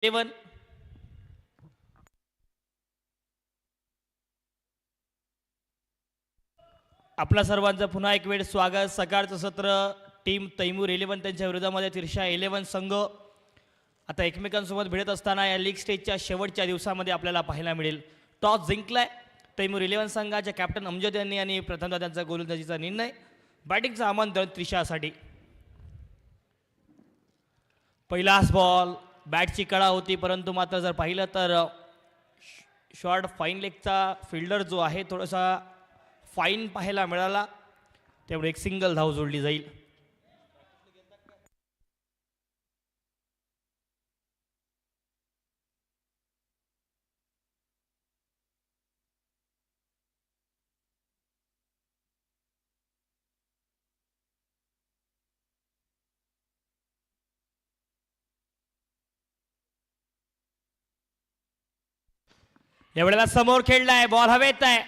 11. आपल्या सर्वांचं पुन्हा एक वेळ स्वागत. सकाळचं सत्र टीम तैमूर 11 त्यांच्या विरोधामध्ये तिरशा 11 संघ आता एकमेकांसोबत भिडत असताना या लीग स्टेजच्या शेवटच्या दिवसामध्ये आपल्याला पाहायला मिळेल. टॉस जिंकलाय तैमूर 11 संघाच्या कॅप्टन अमजद यांनी आणि प्रथमतः त्यांचा गोलंदाजीचा निर्णय. बॅटिंगचं आमंत्रण त्रिशासाठी. पहिलाच बॉल बॅटची कळा होती, परंतु मात्र जर पाहिलं तर शॉर्ट फाईन लेगचा फिल्डर जो आहे थोडासा फाईन पाहायला मिळाला, त्यामुळे एक सिंगल धाव जोडली जाईल. एवढ्याला समोर खेळलाय, बॉल हवेत आहे.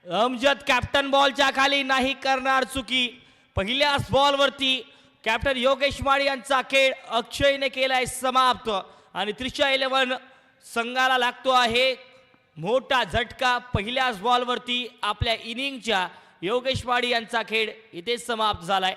अमजद कॅप्टन बॉलच्या खाली नाही करणार चुकी. पहिल्याच बॉलवरती कॅप्टन योगेश माळी यांचा खेळ अक्षयने केलाय समाप्त आणि त्रिशा 11 संघाला लागतो आहे मोठा झटका. पहिल्याच बॉलवरती आपल्या इनिंगच्या योगेश माळी यांचा खेळ इथे समाप्त झालाय.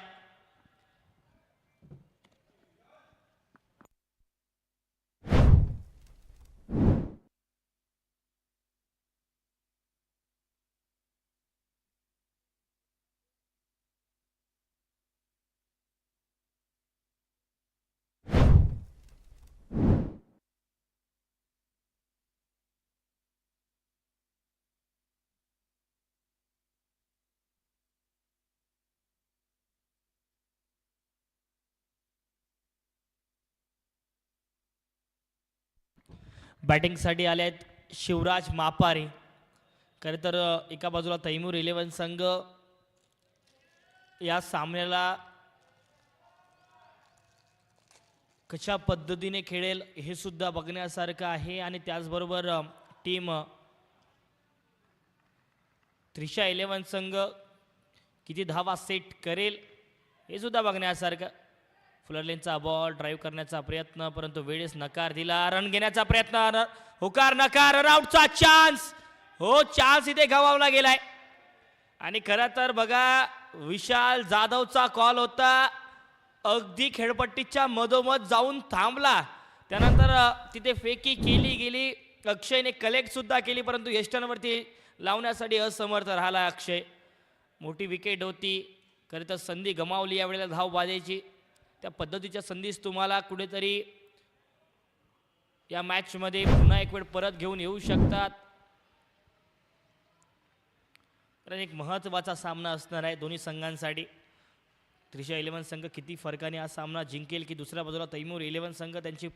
बॅटिंगसाठी आले आहेत शिवराज मापारी. खरं तर एका बाजूला तैमूर 11 संघ या सामन्याला कशा पद्धतीने खेळेल हे सुद्धा बघण्यासारखं आहे आणि त्याचबरोबर टीम त्रिशा 11 संघ किती धावा सेट करेल हे सुद्धा बघण्यासारखं. फुलरलेनचा बॉल ड्राईव्ह करण्याचा प्रयत्न, परंतु वेळेस नकार दिला. रन घेण्याचा प्रयत्न, होकार नकार. रनआउटचा चान्स, हो चान्स इथे गमावला गेलाय. आणि खरं तर बघा विशाल जाधवचा कॉल होता, अगदी खेळपट्टीच्या मधोमध जाऊन थांबला, त्यानंतर तिथे फेकी केली गेली. अक्षयने कलेक्ट सुद्धा केली, परंतु यष्टांवरती लावण्यासाठी असमर्थ राहिला अक्षय. मोठी विकेट होती, खरं तर संधी गमावली यावेळेला धाव बाजायची. त्या पद्धतीच्या संधीच तुम्हाला कुठेतरी या मॅचमध्ये पुन्हा एक वेळ परत घेऊन येऊ शकतात. कारण एक महत्त्वाचा सामना असणार आहे दोन्ही संघांसाठी. त्रिशा 11 संघ किती फरकाने हा सामना जिंकेल की दुसऱ्या बाजूला तैमूर 11 संघ त्यांची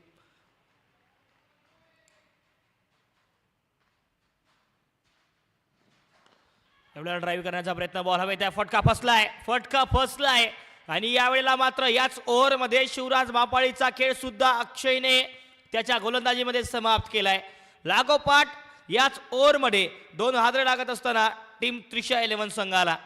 एवढ्या ड्राईव्ह करण्याचा प्रयत्न, बॉल हवे त्या, फटका फसलाय. आणि यावेळेला मात्र याच ओव्हरमध्ये शिवराज मापाळीचा खेळ सुद्धा अक्षयने त्याच्या गोलंदाजीमध्ये समाप्त केलाय. लागोपाठ याच ओव्हरमध्ये 2 हादरे लागत असताना टीम त्रिशा 11 संघाला.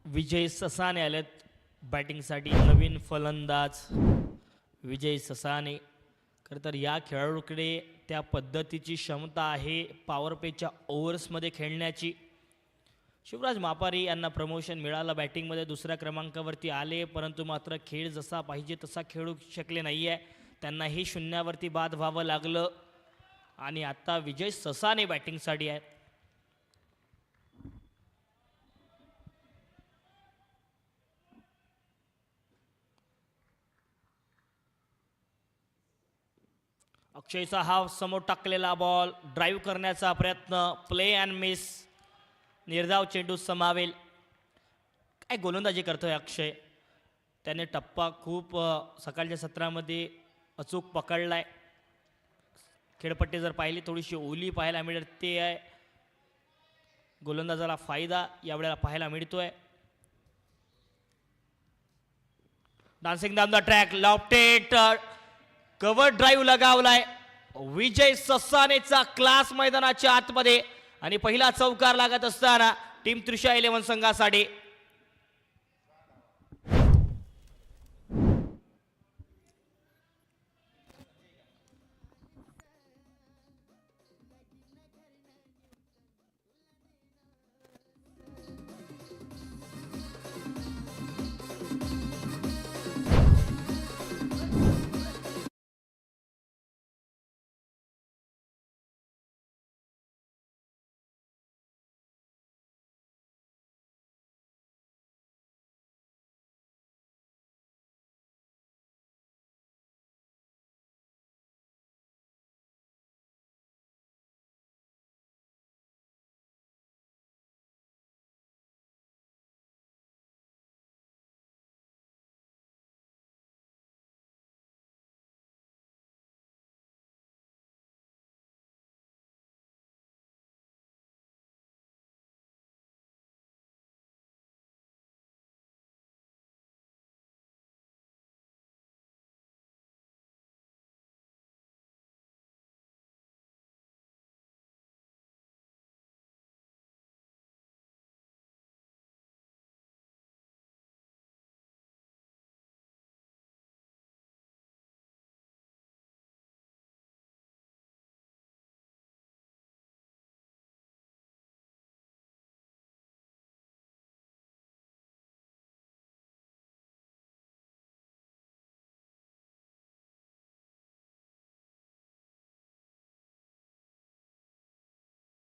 विजय ससाने आलेत बॅटिंगसाठी, नवीन फलंदाज विजय ससाने. खरं तर या खेळाडूकडे त्या पद्धतीची क्षमता आहे पॉवर प्लेच्या ओव्हर्समध्ये खेळण्याची. शिवराज मापारी यांना प्रमोशन मिळालं, बॅटिंगमध्ये दुसऱ्या क्रमांकावरती आले, परंतु मात्र खेळ जसा पाहिजे तसा खेळू शकले नाही आहे. त्यांनाही शून्यावरती बाद व्हावं लागलं आणि आता विजय ससाने बॅटिंगसाठी आहे. अक्षयचा हा समोर टाकलेला बॉल, ड्राईव्ह करण्याचा प्रयत्न, प्ले अँड मिस, निर्धाव चेंडू समावेल. काय गोलंदाजी करतोय अक्षय. त्याने टप्पा खूप सकाळच्या सत्रामध्ये अचूक पकडलाय. खेळपट्टी जर पाहिली थोडीशी ओली पाहायला मिळते आहे. गोलंदाजाला फायदा यावेळेला पाहायला मिळतोय. Dancing down the track lofted cover drive लगावलाय विजय ससानेचा क्लास मैदानाच्या आतमध्ये आणि पहिला चौकार लागत असताना टीम त्रिशा 11 संघासाठी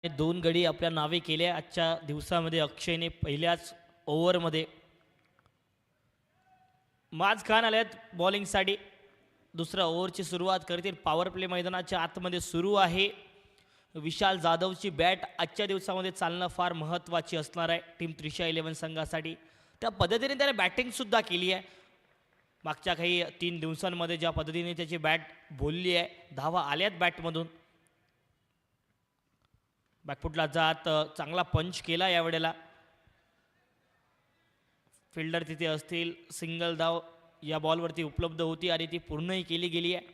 दोन गडी आपल्या नावे केल्या आजच्या दिवसामध्ये. अक्षयने पहिल्याच ओव्हरमध्ये. माज खान आल्यात बॉलिंगसाठी. दुसऱ्या ओव्हरची सुरुवात करतील. पॉवर प्ले मैदानाच्या आतमध्ये सुरू आहे. विशाल जाधवची बॅट आजच्या दिवसामध्ये चालणं फार महत्त्वाची असणार आहे टीम त्रिशा 11 संघासाठी. त्या पद्धतीने त्याने बॅटिंगसुद्धा केली आहे. मागच्या काही 3 दिवसांमध्ये ज्या पद्धतीने त्याची बॅट बोलली आहे, धावा आल्यात बॅटमधून. बॅकफुटला जात चांगला पंच केला यावेळेला. फिल्डर तिथे असतील. सिंगल धाव या बॉलवरती उपलब्ध होती आणि ती पूर्णही केली गेली आहे.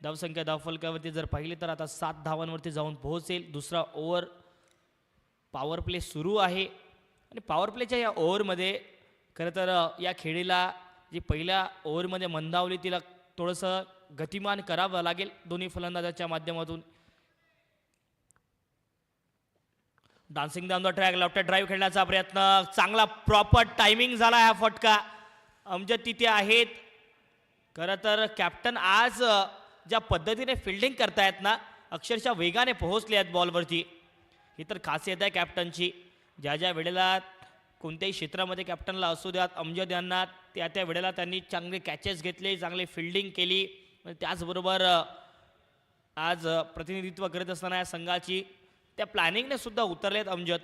धावसंख्या धावफलकावरती जर पाहिले तर आता 7 धावांवरती जाऊन पोहोचेल. दुसरा ओव्हर पॉवर प्ले सुरू आहे आणि पॉवर प्लेच्या या ओव्हरमध्ये खरं तर या खेळीला जी पहिल्या ओव्हरमध्ये मंदावली तिला थोडंसं गतिमान करावं लागेल दोन्ही फलंदाजाच्या माध्यमातून. Dancing down the track left drive खेळण्याचा प्रयत्न. चांगला प्रॉपर टायमिंग झाला हा फटका. अमजद तिथे आहेत. खरं तर कॅप्टन आज ज्या पद्धतीने फिल्डिंग करतायत ना, अक्षरशः वेगाने पोहोचले आहेत बॉलवरती. ही तर खासियत आहे कॅप्टनची. ज्या ज्या वेळेला कोणत्याही क्षेत्रामध्ये कॅप्टनला असू द्यात, अमजद यांना त्या त्या वेळेला त्यांनी चांगले कॅचेस घेतले, चांगली फिल्डिंग केली. त्याचबरोबर आज प्रतिनिधित्व करत असताना या संघाची त्या प्लॅनिंगने सुद्धा उतरलेत Amjad.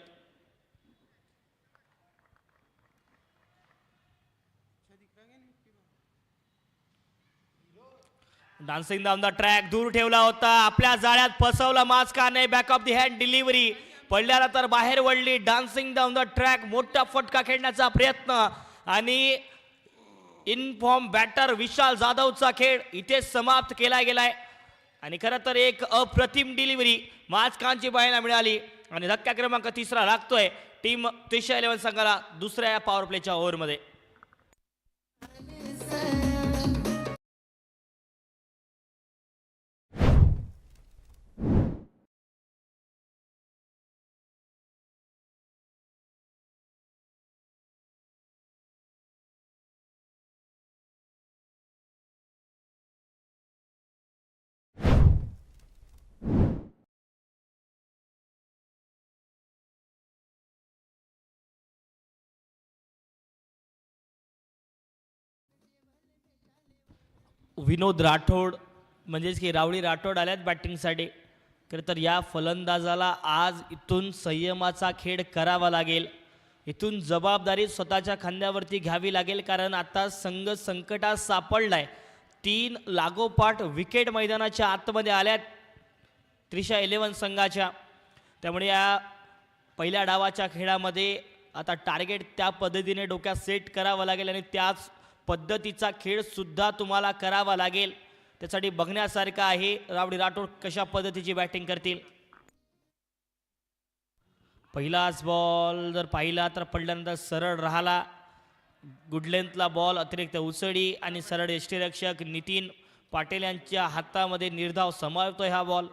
Dancing down the track दूर ठेवला होता. आपल्या जाळ्यात फसवला मास्काने. Back of the hand delivery. पडल्याला तर बाहेर वळली. डान्सिंग डाऊन द ट्रॅक मोठा फटका खेळण्याचा प्रयत्न आणि इनफॉर्म बॅटर विशाल जाधवचा खेळ इथे समाप्त केला गेलाय. आणि खरं तर एक अप्रतिम डिलिव्हरी माज खानची पाहायला मिळाली आणि धक्का क्रमांक 3 लागतोय टीम त्रिशा 11 संघाला दुसऱ्या या पॉवर प्लेच्या ओव्हरमध्ये. विनोद राठोड म्हणजेच की रावळी राठोड आल्यात बॅटिंगसाठी. खरं तर या फलंदाजाला आज इथून संयमाचा खेळ करावा लागेल. इथून जबाबदारी स्वतःच्या खांद्यावरती घ्यावी लागेल. कारण आता संघ संकटात सापडलाय. 3 लागोपाठ विकेट मैदानाच्या आतमध्ये आल्यात त्रिशा 11 संघाच्या. त्यामुळे या पहिल्या डावाच्या खेळामध्ये आता टार्गेट त्या पद्धतीने डोक्यात सेट करावं लागेल आणि त्याच पद्धतीचा खेळ सुद्धा तुम्हाला करावा लागेल. त्यासाठी बघण्यासारखं आहे रावडी राठोड कशा पद्धतीची बॅटिंग करतील. पहिलाच बॉल जर पाहिला तर पडल्यानंतर सरळ राहिला. गुड लेंथला बॉल, अतिरिक्त उसळी आणि सरळ यष्टीरक्षक नितीन पाटील यांच्या हातामध्ये निर्धाव समावतोय हा बॉल.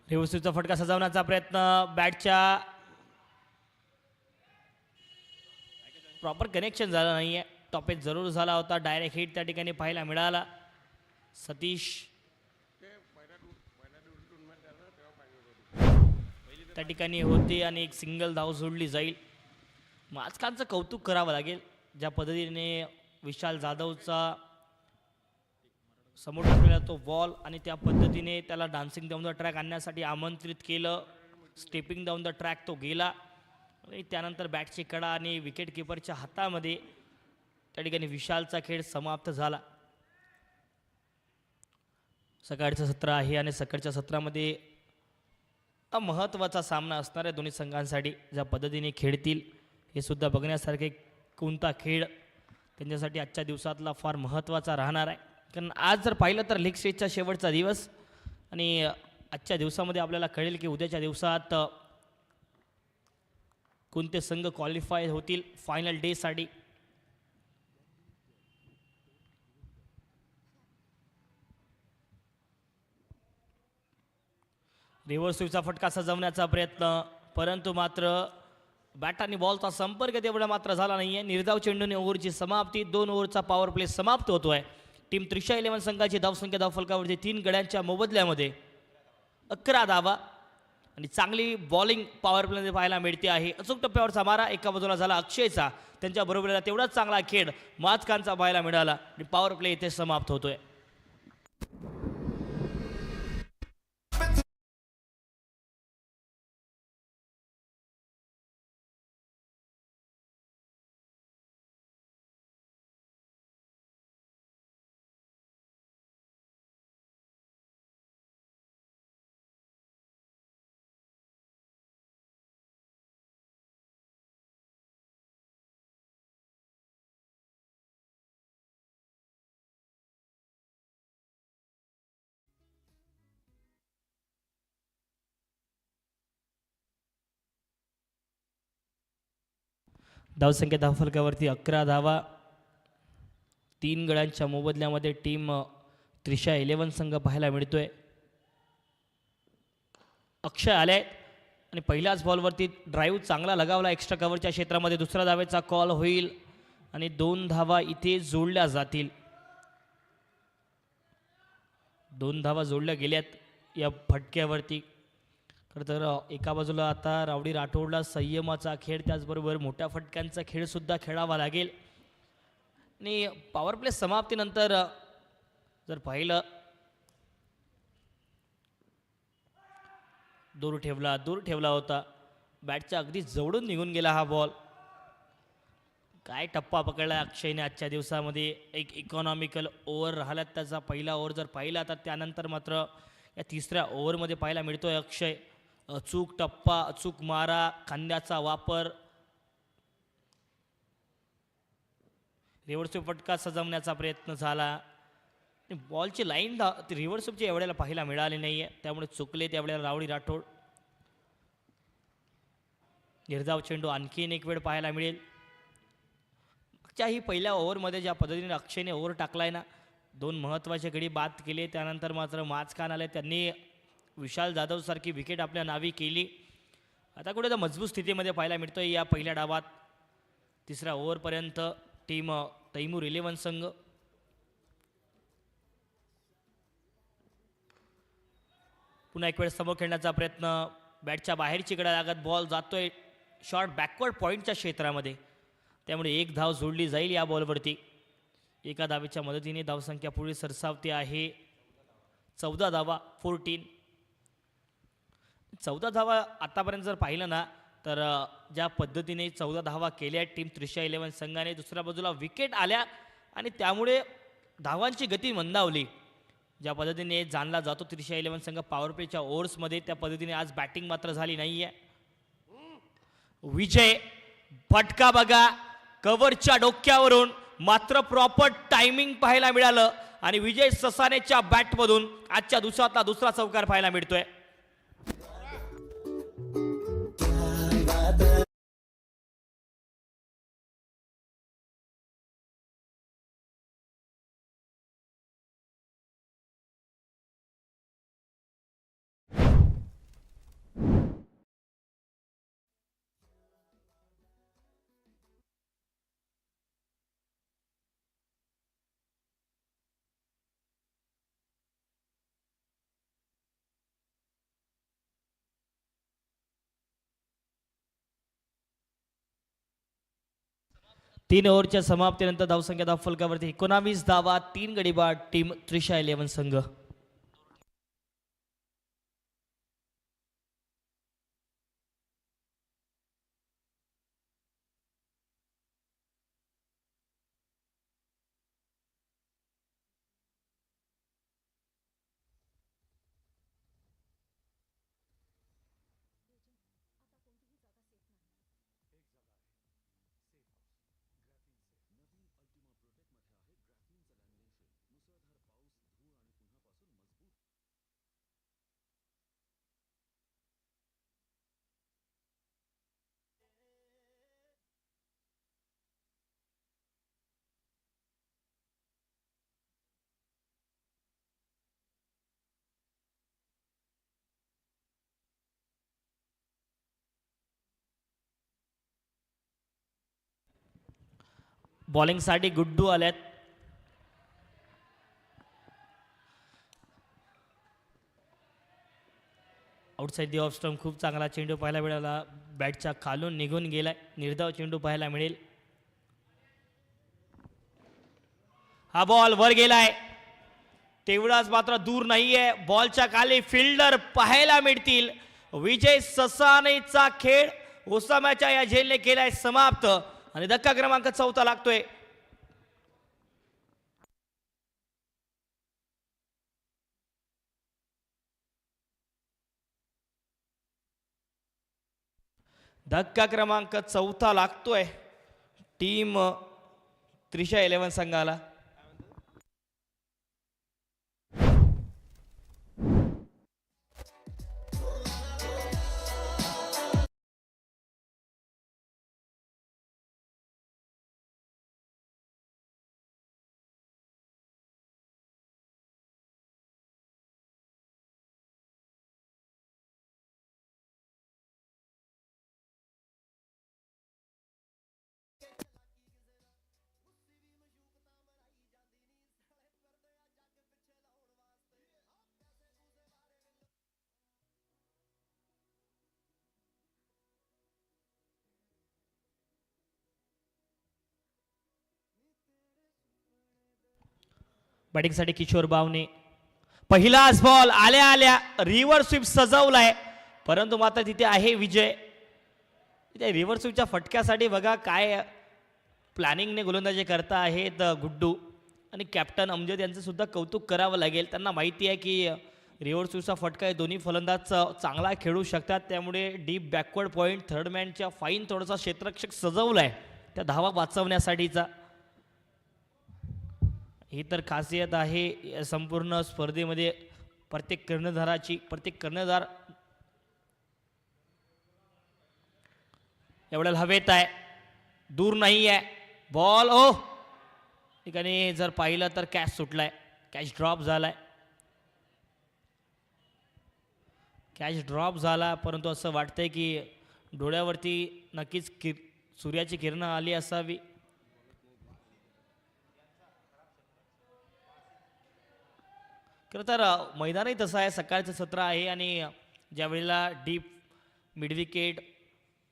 रेवसीचा फटका सजवण्याचा प्रयत्न, बॅटच्या प्रॉपर कनेक्शन झालं नाहीये. टॉपेज जरूर झाला होता, डायरेक्ट हिट त्या ठिकाणी पाहायला मिळाला. सतीश त्या ठिकाणी होते आणि एक सिंगल धाव जोडली जाईल. माचकांचं कौतुक करावं लागेल ज्या पद्धतीने विशाल जाधवचा समोर टाकलेला तो बॉल आणि त्या पद्धतीने त्याला डान्सिंग डाऊन द ट्रॅक आणण्यासाठी आमंत्रित केलं. स्टेपिंग डाऊन द ट्रॅक तो गेला आणि त्यानंतर बॅटची कडा आणि विकेट किपरच्या हातामध्ये त्या ठिकाणी विशालचा खेळ समाप्त झाला. सकाळचं सत्र आहे आणि सकाळच्या सत्रामध्ये महत्त्वाचा सामना असणार आहे दोन्ही संघांसाठी. ज्या पद्धतीने खेळतील हे सुद्धा बघण्यासारखे. कोणता खेळ त्यांच्यासाठी आजच्या दिवसातला फार महत्त्वाचा राहणार आहे. कारण आज जर पाहिलं तर लीग स्टेजचा शेवटचा दिवस आणि आजच्या दिवसामध्ये आपल्याला कळेल की उद्याच्या दिवसात कोणते संघ क्वालिफाय होतील फायनल डेसाठी. रिव्हर्स स्वीपचा फटका सजवण्याचा प्रयत्न, परंतु मात्र बॅट आणि बॉलचा संपर्क तेवढा मात्र झाला नाहीये. निर्धाव चेंडूने ओव्हरची समाप्ती. 2 ओव्हरचा पॉवर प्ले समाप्त होतोय. टीम त्रिशा 11 संघाची धावसंख्या धावफलकावरती 3 गड्यांच्या मोबदल्यामध्ये 11 धावा आणि चांगली बॉलिंग पॉवर प्लेमध्ये पाहायला मिळते आहे. अचूक टप्प्यावरचा मारा एका बाजूला झाला अक्षयचा, त्यांच्या बरोबरीला तेवढाच चांगला खेळ माचकांचा पाहायला मिळाला आणि पॉवर प्ले इथे समाप्त होतोय. धावसंख्या धावफलकावरती 11 धावा, 3 गड्यांच्या मोबदल्यामध्ये टीम त्रिशा 11 संघ पाहायला मिळतोय. अक्षय आलाय आणि पहिल्याच बॉलवरती ड्राईव्ह चांगला लगावला एक्स्ट्रा कव्हरच्या क्षेत्रामध्ये. दुसऱ्या धावेचा कॉल होईल आणि 2 धावा इथे जोडल्या जातील. 2 धावा जोडल्या गेल्यात या फटक्यावरती. खरं तर एका बाजूला आता रावडी राठोडला संयमाचा खेळ, त्याचबरोबर मोठ्या फटक्यांचा खेळसुद्धा खेळावा लागेल. आणि पॉवर प्ले समाप्तीनंतर जर पाहिलं दूर ठेवला होता. बॅटच्या अगदी जवळून निघून गेला हा बॉल. काय टप्पा पकडला अक्षयने आजच्या दिवसामध्ये. एक इकॉनॉमिकल ओव्हर राहिला त्याचा. पहिला ओव्हर जर पाहिला तर त्यानंतर मात्र या तिसऱ्या ओव्हरमध्ये पाहायला मिळतोय अक्षय. अचूक टप्पा, अचूक मारा, खांद्याचा वापर, रिव्हर्स फटका सजवण्याचा प्रयत्न झाला. बॉलची लाईन रिव्हर्स स्वीपची एवढ्याला पाहायला मिळाली नाहीये, त्यामुळे चुकले त्यावेळेला रावडी राठोड. निर्धाव चेंडू आणखीन एक वेळ पाहायला मिळेल. मागच्याही पहिल्या ओव्हरमध्ये ज्या पद्धतीने अक्षयने ओव्हर टाकलाय ना, 2 महत्त्वाचे गडी बाद केले. त्यानंतर मात्र माचकान आले, त्यांनी विशाल जाधव सारखी विकेट आपल्या नावी केली. आता कुठे तर मजबूत स्थितीमध्ये पाहायला मिळतोय या पहिल्या डावात. तिसऱ्या ओव्हरपर्यंत टीम तैमूर 11 संघ. पुन्हा एक वेळ समोर खेळण्याचा प्रयत्न, बॅटच्या बाहेरची कडा लागत बॉल जातोय शॉर्ट बॅकवर्ड पॉईंटच्या क्षेत्रामध्ये, त्यामुळे 1 धाव जोडली जाईल या बॉलवरती. एका धावेच्या मदतीने धावसंख्या पुढे सरसावते आहे 14 धावा 14. 14 धावा आतापर्यंत जर पाहिलं ना तर ज्या पद्धतीने 14 धावा केल्या टीम त्रिशा 11 संघाने, दुसऱ्या बाजूला विकेट आल्या आणि त्यामुळे धावांची गती मंदावली. ज्या पद्धतीने जाणला जातो त्रिशा 11 संघ पॉवर प्लेच्या ओव्हर्समध्ये, त्या पद्धतीने आज बॅटिंग मात्र झाली नाही आहे. विजय फटका बघा कव्हरच्या डोक्यावरून, मात्र प्रॉपर टायमिंग पाहायला मिळालं आणि विजय ससानेच्या बॅटमधून आजच्या दिवसातला दुसरा चौकार पाहायला मिळतोय. तीन ओव्हरच्या समाप्तीनंतर धावसंख्या धाव फलकावरती 19 धावा, 3 गडी बाद टीम त्रिशा 11 संघ. बॉलिंगसाठी गुड्डू आल्यात. आउटसाईड दी ऑफ स्टंप खूप चांगला चेंडू पाहायला मिळाला, बॅटच्या खालून निघून गेलाय, निर्धाव चेंडू पाहायला मिळेल. हा बॉल वर गेलाय, तेवढाच मात्र दूर नाहीये, बॉलच्या खाली फिल्डर पाहायला मिळतील. विजय ससानेचा खेळ ओसाम्याच्या या झेलने केलाय समाप्त आणि धक्का क्रमांक 4 लागतोय. धक्का क्रमांक 4 लागतोय टीम त्रिशा 11 संघाला. बॅटिंगसाठी किशोर बावने, पहिलाच बॉल आल्या आल्या रिव्हर्स स्वीप सजवलाय, परंतु मात्र तिथे आहे विजय. त्या रिव्हर्स स्वीपच्या फटक्यासाठी बघा काय प्लॅनिंगने गोलंदाजी करता आहेत गुड्डू आणि कॅप्टन अमजद यांचं सुद्धा कौतुक करावं लागेल. त्यांना माहिती आहे की रिव्हर्स स्वीपचा फटका हे दोन्ही फलंदाज चांगला खेळू शकतात, त्यामुळे डीप बॅकवर्ड पॉईंट थर्डमॅनच्या फाईन थोडासा क्षेत्ररक्षक सजवलाय त्या धावा वाचवण्यासाठीचा. ही तर खासियत आहे संपूर्ण स्पर्धेमध्ये, प्रत्येक कर्णधाराची. प्रत्येक कर्णधार एवढ्या हवेत आहे, दूर नाही आहे बॉल. ओ ठिकाणी जर पाहिलं तर कॅच सुटलाय, कॅच ड्रॉप झालाय, कॅच ड्रॉप झाला. परंतु असं वाटतंय की डोळ्यावरती नक्कीच सूर्याची किरणं आली असावी. खरं तर मैदानही तसं आहे, सकाळचं सत्र आहे आणि ज्या वेळेला डीप मिडविकेट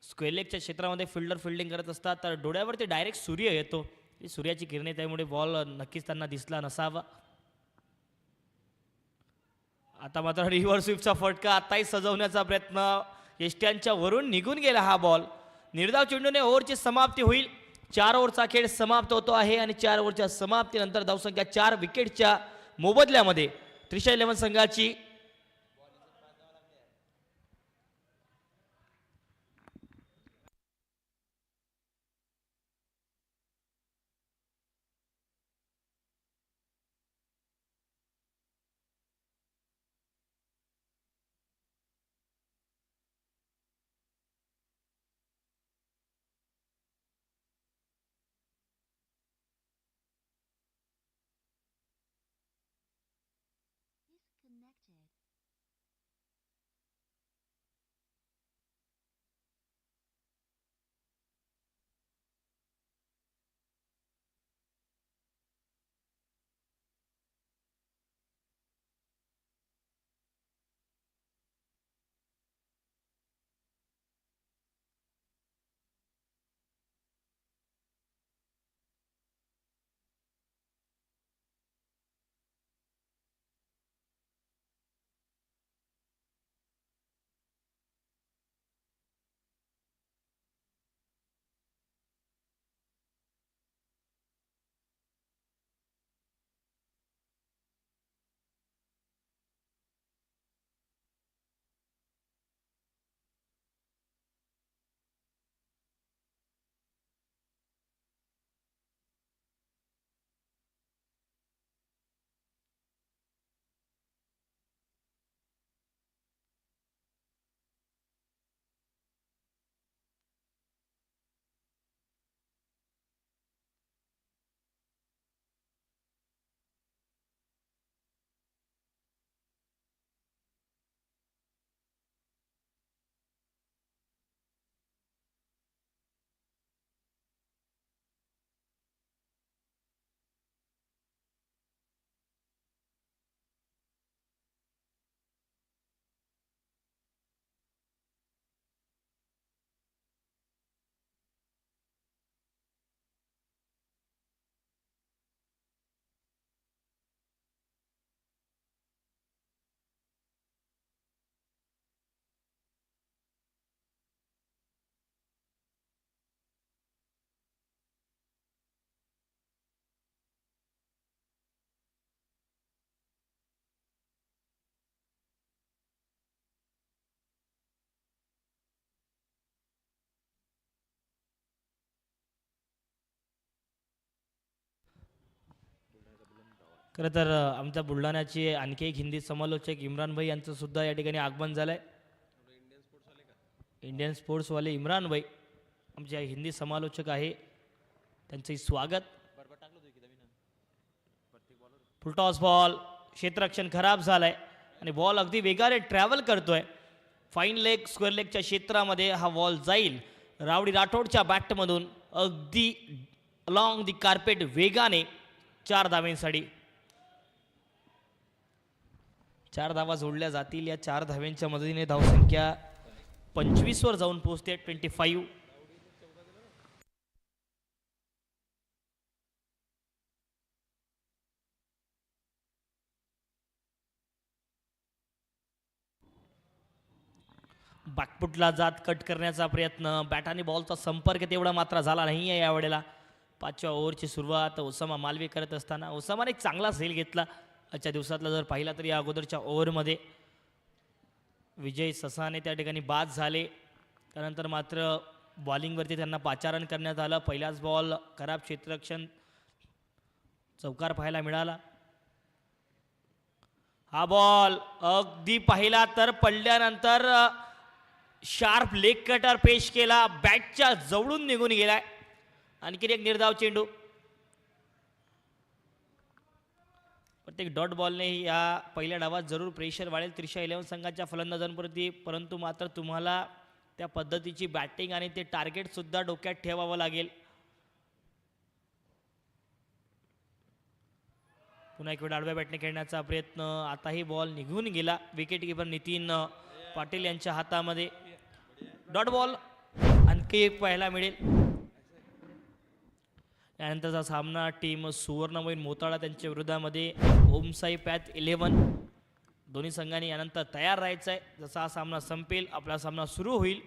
स्क्वेअरलेगच्या क्षेत्रामध्ये फिल्डर फिल्डिंग करत असतात तर डोळ्यावरती डायरेक्ट सूर्य येतो, ही सूर्याची किरणे, त्यामुळे बॉल नक्कीच त्यांना दिसला नसावा. आता मात्र रिव्हर्स स्वीपचा फटका आताही सजवण्याचा प्रयत्न, यष्ट्यांच्या वरून निघून गेला हा बॉल. निर्धाव चेंडूने ओव्हरची समाप्ती होईल. 4 ओव्हरचा खेळ समाप्त होतो आहे आणि 4 ओव्हरच्या समाप्तीनंतर धावसंख्या 4 विकेटच्या मोबदल्यामध्ये त्रिशा 11 संघाची खरं तर आमच्या बुलढाण्याचे आणखी एक हिंदी समालोचक इम्रान भाई यांचं सुद्धा या ठिकाणी आगमन झालं आहे. इंडियन स्पोर्ट्सवाले इम्रान भाई आमचे हिंदी समालोचक आहे, त्यांचंही स्वागत. फुलटॉस बॉल, क्षेत्ररक्षण खराब झालंय आणि बॉल अगदी वेगाने ट्रॅव्हल करतोय. फाईन लेग स्क्वेअर लेगच्या क्षेत्रामध्ये हा बॉल जाईल. रावडी राठोडच्या बॅटमधून अगदी अलॉंग दी कार्पेट वेगाने 4 धावेंसाठी 4 धावा जोडल्या जातील. या 4 धाव्यांच्या मदतीने धावसंख्या 25 वर जाऊन पोहोचते. 25. बॅकफुटला जात कट करण्याचा प्रयत्न, बॅटाने बॉलचा संपर्क तेवढा मात्र झाला नाही आहे यावेळेला. 5व्या ओव्हरची सुरुवात ओसामा मालवी करत असताना ओसामाने एक चांगला झेल घेतला आजच्या दिवसातला जर पाहिला तर. या अगोदरच्या ओव्हरमध्ये विजय ससाने त्या ठिकाणी बाद झाले. त्यानंतर मात्र बॉलिंगवरती त्यांना पाचारण करण्यात आलं. पहिलाच बॉल खराब क्षेत्ररक्षण चौकार पाहायला मिळाला. हा बॉल अगदी पाहिला तर पडल्यानंतर शार्प लेग कटर पेश केला, बॅटच्या जवळून निघून गेलाय. आणखी एक निर्धाव चेंडू. प्रत्येक डॉट बॉलने या पहिल्या डावात जरूर प्रेशर वाढेल त्रिशा 11 संघाच्या फलंदाजांप्रती, परंतु मात्र तुम्हाला त्या पद्धतीची बॅटिंग आणि ते टार्गेट सुद्धा डोक्यात ठेवावं लागेल. पुन्हा एक वेळ आडव्या बॅटने खेळण्याचा प्रयत्न, आताही बॉल निघून गेला. विकेट किपर नितीन पाटील यांच्या हातामध्ये. डॉट बॉल आणखी एक पाहायला मिळेल. यानंतरचा सामना टीम सुवर्णमोहीन मोताळा त्यांच्या विरोधामध्ये ओमसाई पॅथ 11 दोन्ही संघांनी यानंतर तयार राहायचं आहे. जसा हा सामना संपेल आपला सामना सुरू होईल.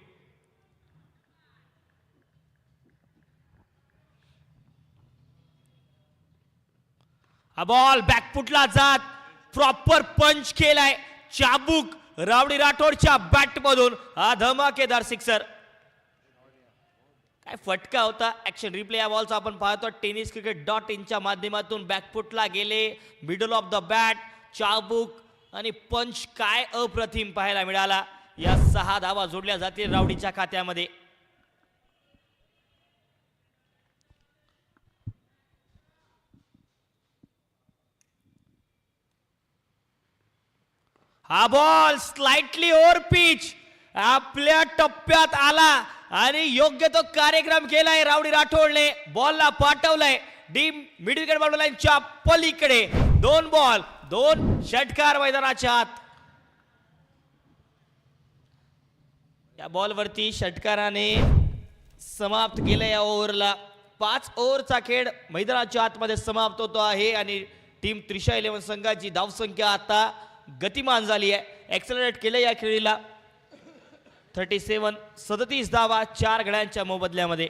हा बॉल बॅकफुटला जात प्रॉपर पंच केलाय चाबूक रावडी राठोडच्या बॅट मधून. हा धमाकेदार सिक्सर. काय फटका होता. ऍक्शन रिप्ले या बॉलचा आपण पाहतो tenniscricket.in च्या माध्यमातून. बॅकफुटला गेले, मिडल ऑफ द बॅट, चाबूक आणि पंच काय अप्रतिम पाहायला मिळाला. या 6 धावा जोडल्या जातील रावडीच्या खात्यामध्ये. हा बॉल स्लाइटली ओव्हर पिच आपल्या टप्प्यात आला आणि योग्य तो कार्यक्रम केलाय रावडी राठोडने. बॉलला पाठवलाय डीप मिड विकेट बॉल लाईनच्या पलीकडे. 2 बॉल 2 षटकार मैदानाच्या आत. या बॉलवरती षटकाराने समाप्त केलं या ओव्हरला. 5 ओव्हरचा खेळ मैदानाच्या आतमध्ये समाप्त होतो आहे आणि टीम त्रिशा 11 संघाची धावसंख्या आता गतिमान झाली आहे. ऍक्सेलरेट केलं या खेळीला. 37 धावा 4 गड्यांच्या मोबदल्यामध्ये.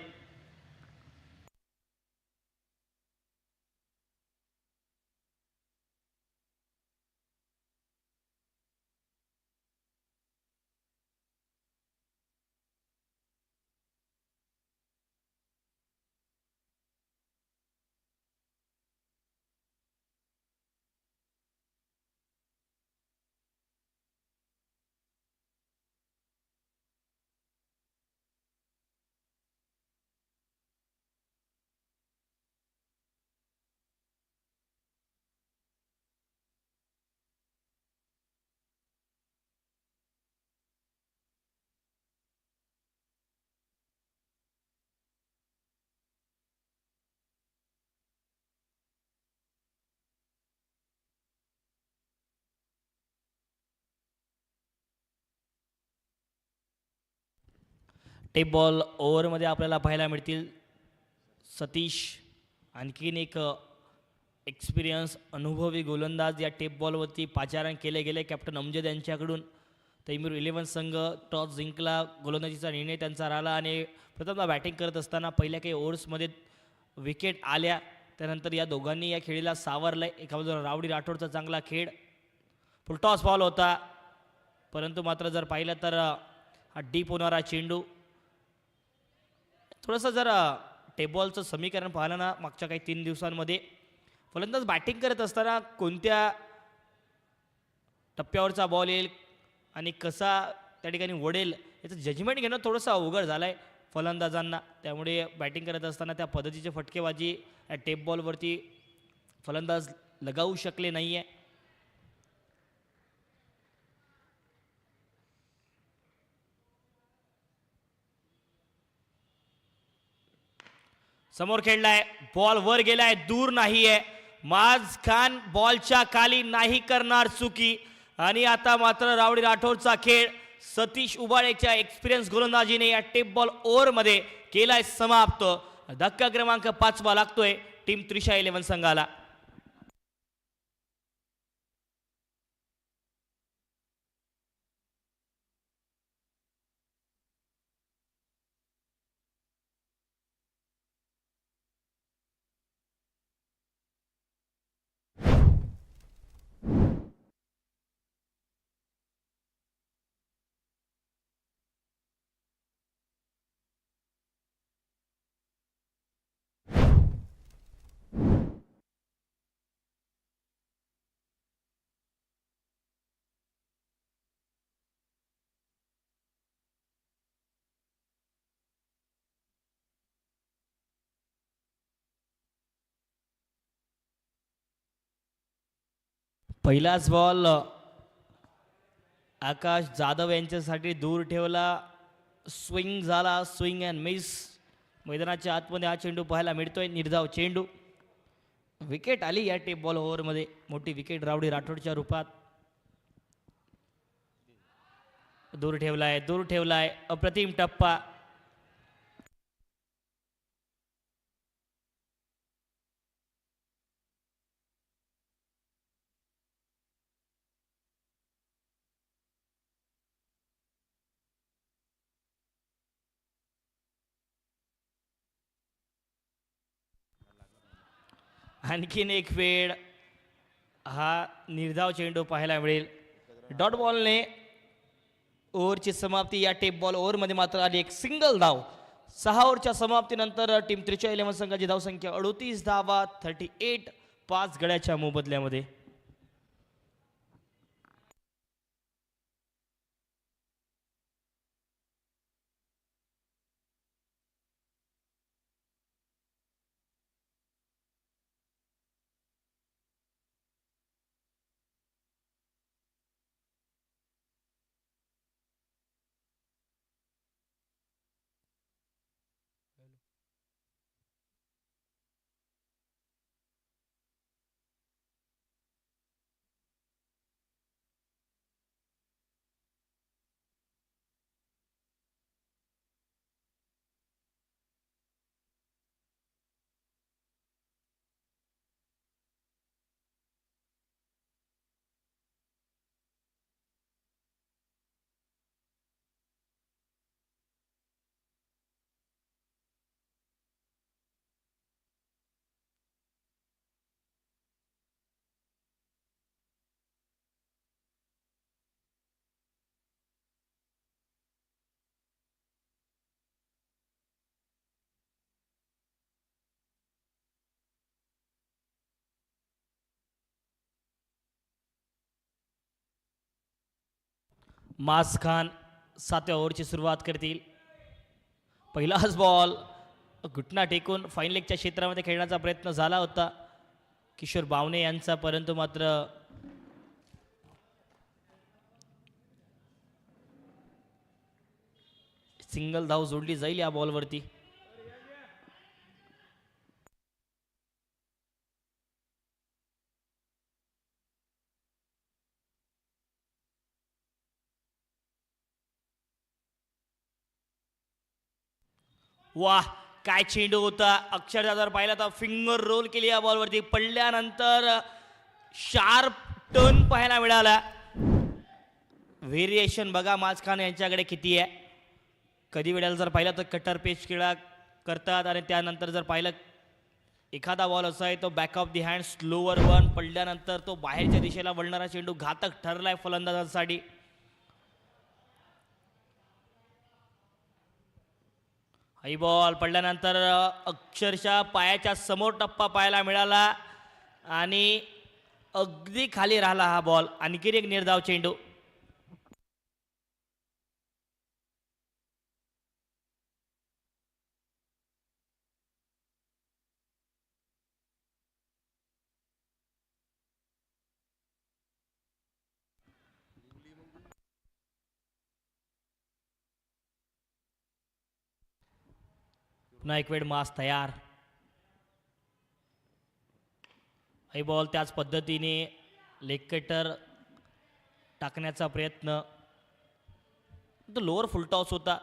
टेप बॉल ओव्हरमध्ये आपल्याला पाहायला मिळतील सतीश. आणखीन एक एक्सपिरियन्स अनुभवी गोलंदाज या टेप बॉलवरती पाचारण केले गेले कॅप्टन अमजद यांच्याकडून. तैमूर 11 संघ टॉस जिंकला. गोलंदाजीचा निर्णय त्यांचा राहिला आणि प्रथमतः बॅटिंग करत असताना पहिल्या काही ओव्हर्समध्ये विकेट आल्या. त्यानंतर या दोघांनी या खेळीला सावरलंय. एका बाजूला रावडी राठोडचा चांगला खेळ, फुलटॉस बॉल होता, परंतु मात्र जर पाहिलं तर हा डीप होणारा चेंडू. थोडंसं जर टेबॉलचं समीकरण पाहिलं ना मागच्या काही 3 दिवसांमध्ये, फलंदाज बॅटिंग करत असताना कोणत्या टप्प्यावरचा बॉल येईल आणि कसा त्या ठिकाणी वडेल याचं जजमेंट घेणं थोडंसं अवघड झालं आहे फलंदाजांना. त्यामुळे बॅटिंग करत असताना त्या पद्धतीचे फटकेबाजी या टेप बॉलवरती फलंदाज लगावू शकले नाही आहे. समोर खेळलाय, बॉल वर गेलाय, दूर नाही आहे. माज खान बॉलच्या खाली नाही करणार चुकी. आणि आता मात्र रावडी राठोडचा खेळ सतीश उबाळेच्या एक्सपिरियन्स गोलंदाजीने या टेप बॉल ओव्हरमध्ये केलाय समाप्त. धक्का क्रमांक 5 लागतोय टीम त्रिशा 11 संघाला. पहिलाच बॉल आकाश जाधव यांच्यासाठी दूर ठेवला. स्विंग झाला, स्विंग अँड मिस. मैदानाच्या आतमध्ये हा चेंडू पाहायला मिळतोय, निर्धाव चेंडू. विकेट आली या टेप बॉल ओव्हरमध्ये, मोठी विकेट रावडी राठोडच्या रूपात. दूर ठेवलाय, दूर ठेवलाय, अप्रतिम टप्पा. आणखीन एक वेळ हा निर्धाव चेंडू पाहायला मिळेल. डॉट बॉलने ओव्हरची समाप्ती. या टेप बॉल ओव्हरमध्ये मात्र आली एक सिंगल धाव. 6 ओव्हरच्या समाप्तीनंतर टीम त्रिशा 11 संघाची धावसंख्या 38 धावा 38 5 गड्याच्या मोबदल्यामध्ये. मास खान 7व्या ओव्हरची सुरुवात करतील. पहिलाच बॉल घुटना टेकून फाईन लेगच्या क्षेत्रामध्ये खेळण्याचा प्रयत्न झाला होता किशोर बावणे यांचा, परंतु मात्र सिंगल धाव जोडली जाईल या बॉलवरती. वाह, काय चेंडू होता. अक्षरशः जर पाहिला तर फिंगर रोल केली या बॉलवरती. पडल्यानंतर शार्प टर्न पाहायला मिळाला. व्हेरिएशन बघा माज खान यांच्याकडे किती आहे. कधी वेळेला जर पाहिलं तर कटर पेच खेळा करतात आणि त्यानंतर जर पाहिलं एखादा बॉल असा आहे तो back of the hand slower one, पडल्यानंतर तो बाहेरच्या दिशेला वळणारा चेंडू घातक ठरलाय फलंदाजांसाठी. हाई बॉल पडल्यानंतर अक्षरशः पायाच्या समोर टप्पा पाहायला मिळाला आणि अगदी खाली राहिला हा बॉल. आणखी एक निर्धाव चेंडू. पुन्हा एक वेळ मास तयार. हाई बॉल त्याच पद्धतीने लेग कटर टाकण्याचा प्रयत्न. तो लोअर फुलटॉस होता,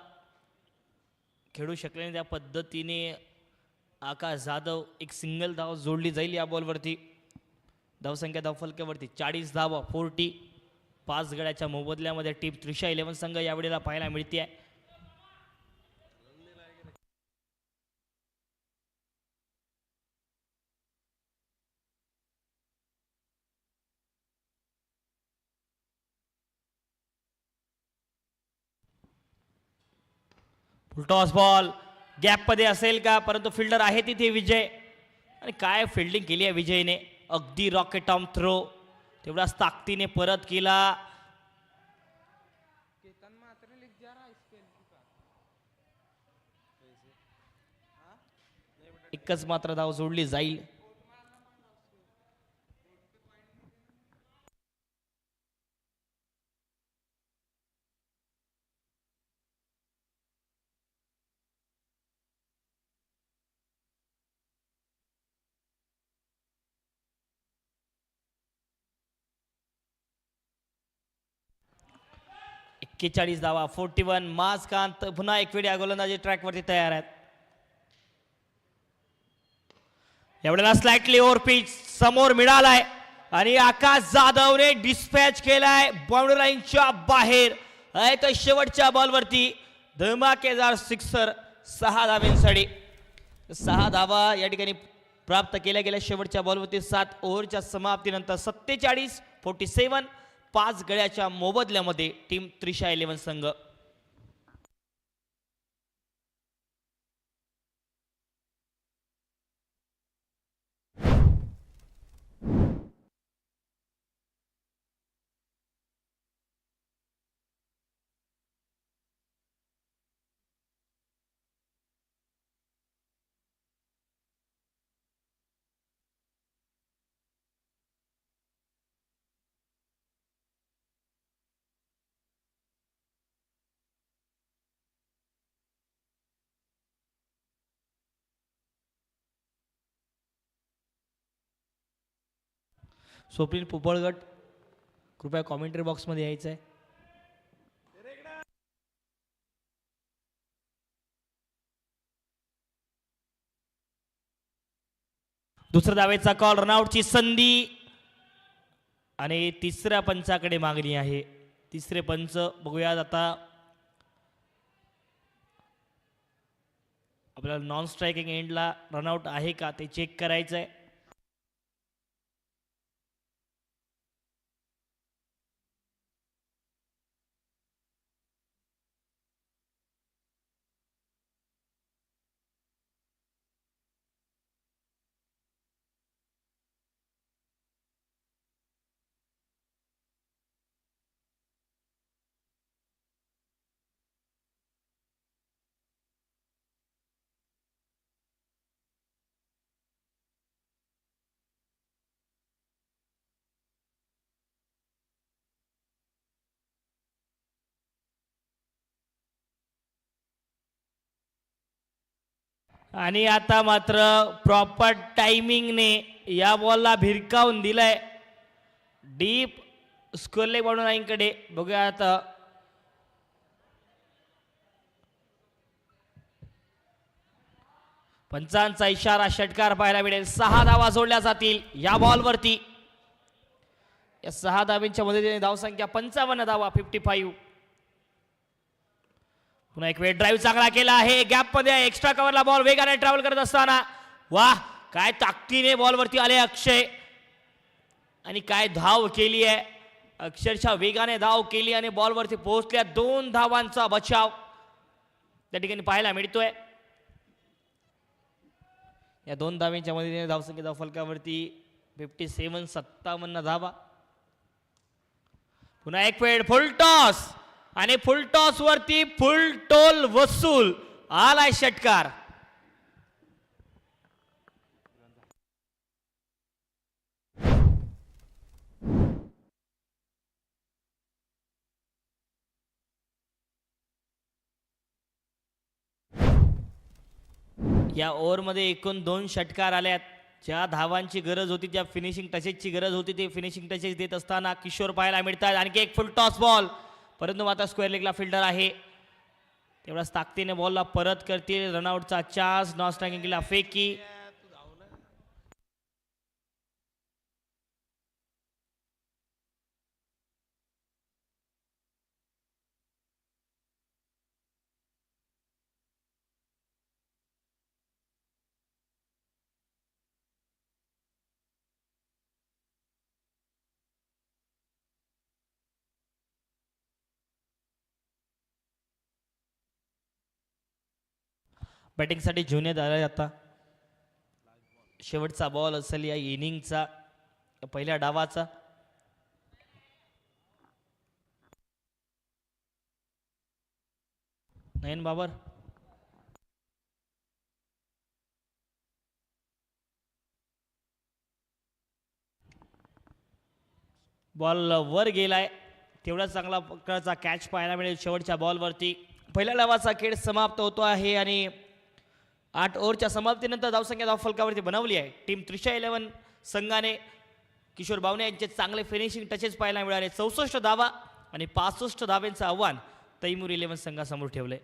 खेळू शकले नाही. त्या पद्धतीने आकाश जाधव एक सिंगल धाव जोडली जाईल या बॉलवरती. धावसंख्या धावफलक्यावरती 40 धावा 40 5 गड्याच्या मोबदल्यामध्ये टीम त्रिशा 11 संघ यावेळेला पाहायला मिळते आहे. टॉस बॉल गॅपमध्ये असेल का, परंतु फिल्डर आहे तिथे विजय. आणि काय फिल्डिंग केली आहे विजयने. अगदी रॉकेट ऑन थ्रो तेवढाच ताकदीने परत केला. एकच मात्र धाव जोडली जाईल. एक्केचाळीस धावा 41. माज खान पुन्हा एक वेळी गोलंदाजी ट्रॅकवरती तयार आहेत. एवढ्याला स्लाइटली ओव्हर पिच समोर मिळालाय आणि आकाश जाधवने डिस्पॅच केलाय बाउंड्री लाईनच्या बाहेर. आहे तर शेवटच्या बॉलवरती धमाकेदार सिक्सर. 6 धावांसाठी 6 धावा या ठिकाणी प्राप्त केल्या गेल्या. शेवटच्या बॉलवरती 7 ओव्हरच्या समाप्तीनंतर 47 5 गड्याच्या मोबदल्यामध्ये टीम त्रिशा 11 संघ. स्वप्नील पोपळगट कृपया कॉमेंट्री बॉक्समध्ये यायचं आहे. दुसऱ्या धावेचा कॉल, रनआउटची संधी आणि तिसऱ्या पंचाकडे मागणी आहे. तिसरे पंच बघूयात आता. आपल्याला नॉन स्ट्रायकिंग एंडला रनआउट आहे का ते चेक करायचं आहे. आणि आता मात्र प्रॉपर टायमिंगने या बॉलला भिरकावून दिलाय डीप स्क्वेअर लेग बाउंड्रीकडे. बघूया आता. पंचांचा इशारा, षटकार पाहायला मिळेल. 6 धावा जोडल्या जातील या बॉलवरती. या 6 धावांच्या मदतीने धावसंख्या 55 धावा, 55. पुन्हा एक वेळ ड्राईव्ह चांगला केला आहे. गॅप मध्ये एक्स्ट्रा कव्हरला बॉल वेगाने ट्रॅव्हल करत असताना वाह काय ताकदीने बॉलवरती आले अक्षय आणि काय धाव केली आहे. अक्षरशः वेगाने धाव केली आणि बॉलवरती पोहोचल्या. 2 धावांचा बचाव त्या ठिकाणी पाहायला मिळतोय. या 2 धावांच्या मदतीने धावसंख्येचा फलकावरती 57 धावा. पुन्हा एक वेळ फुल टॉस आणि फुल टॉस वरती फुल टोल वसूल. आलाय षटकार. या ओव्हरमध्ये एकूण 2 षटकार आल्यात. ज्या धावांची गरज होती, ज्या फिनिशिंग टचेसची गरज होती, ते फिनिशिंग टचेस देत असताना किशोर पाहायला मिळतात. आणखी एक फुल टॉस बॉल, परंतु आता स्क्वेअर लेगला फिल्डर आहे. तेवढाच ताकदीने बॉलला परत करतील. रनआउटचा चान्स, नॉन स्ट्रायकिंगला फेकी. बॅटिंगसाठी जुने आले. आता शेवटचा बॉल असेल या इनिंगचा, पहिल्या डावाचा. नयन बाबर बॉल वर गेलाय. तेवढा चांगला प्रकारचा कॅच पाहायला मिळेल शेवटच्या बॉलवरती. पहिल्या डावाचा खेळ समाप्त होतो आहे आणि 8 ओव्हरच्या समाप्तीनंतर धावसंख्या धाव फलकावरती बनवली आहे. टीम त्रिशा 11 संघाने किशोर बावणे यांचे चांगले फिनिशिंग टचेस पाहायला मिळाले. 64 धावा आणि 65 धावांचं आव्हान तैमूर 11 संघासमोर ठेवले.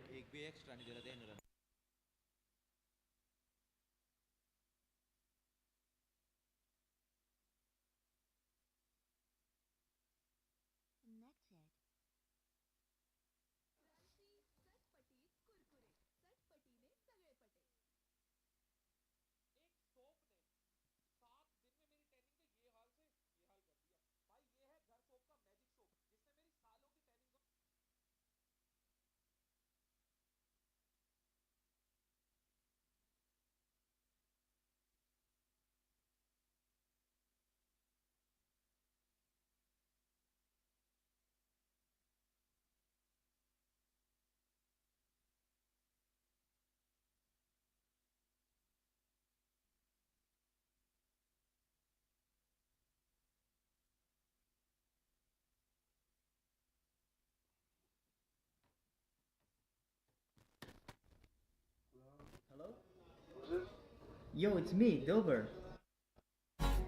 Yo, it's me, Dober.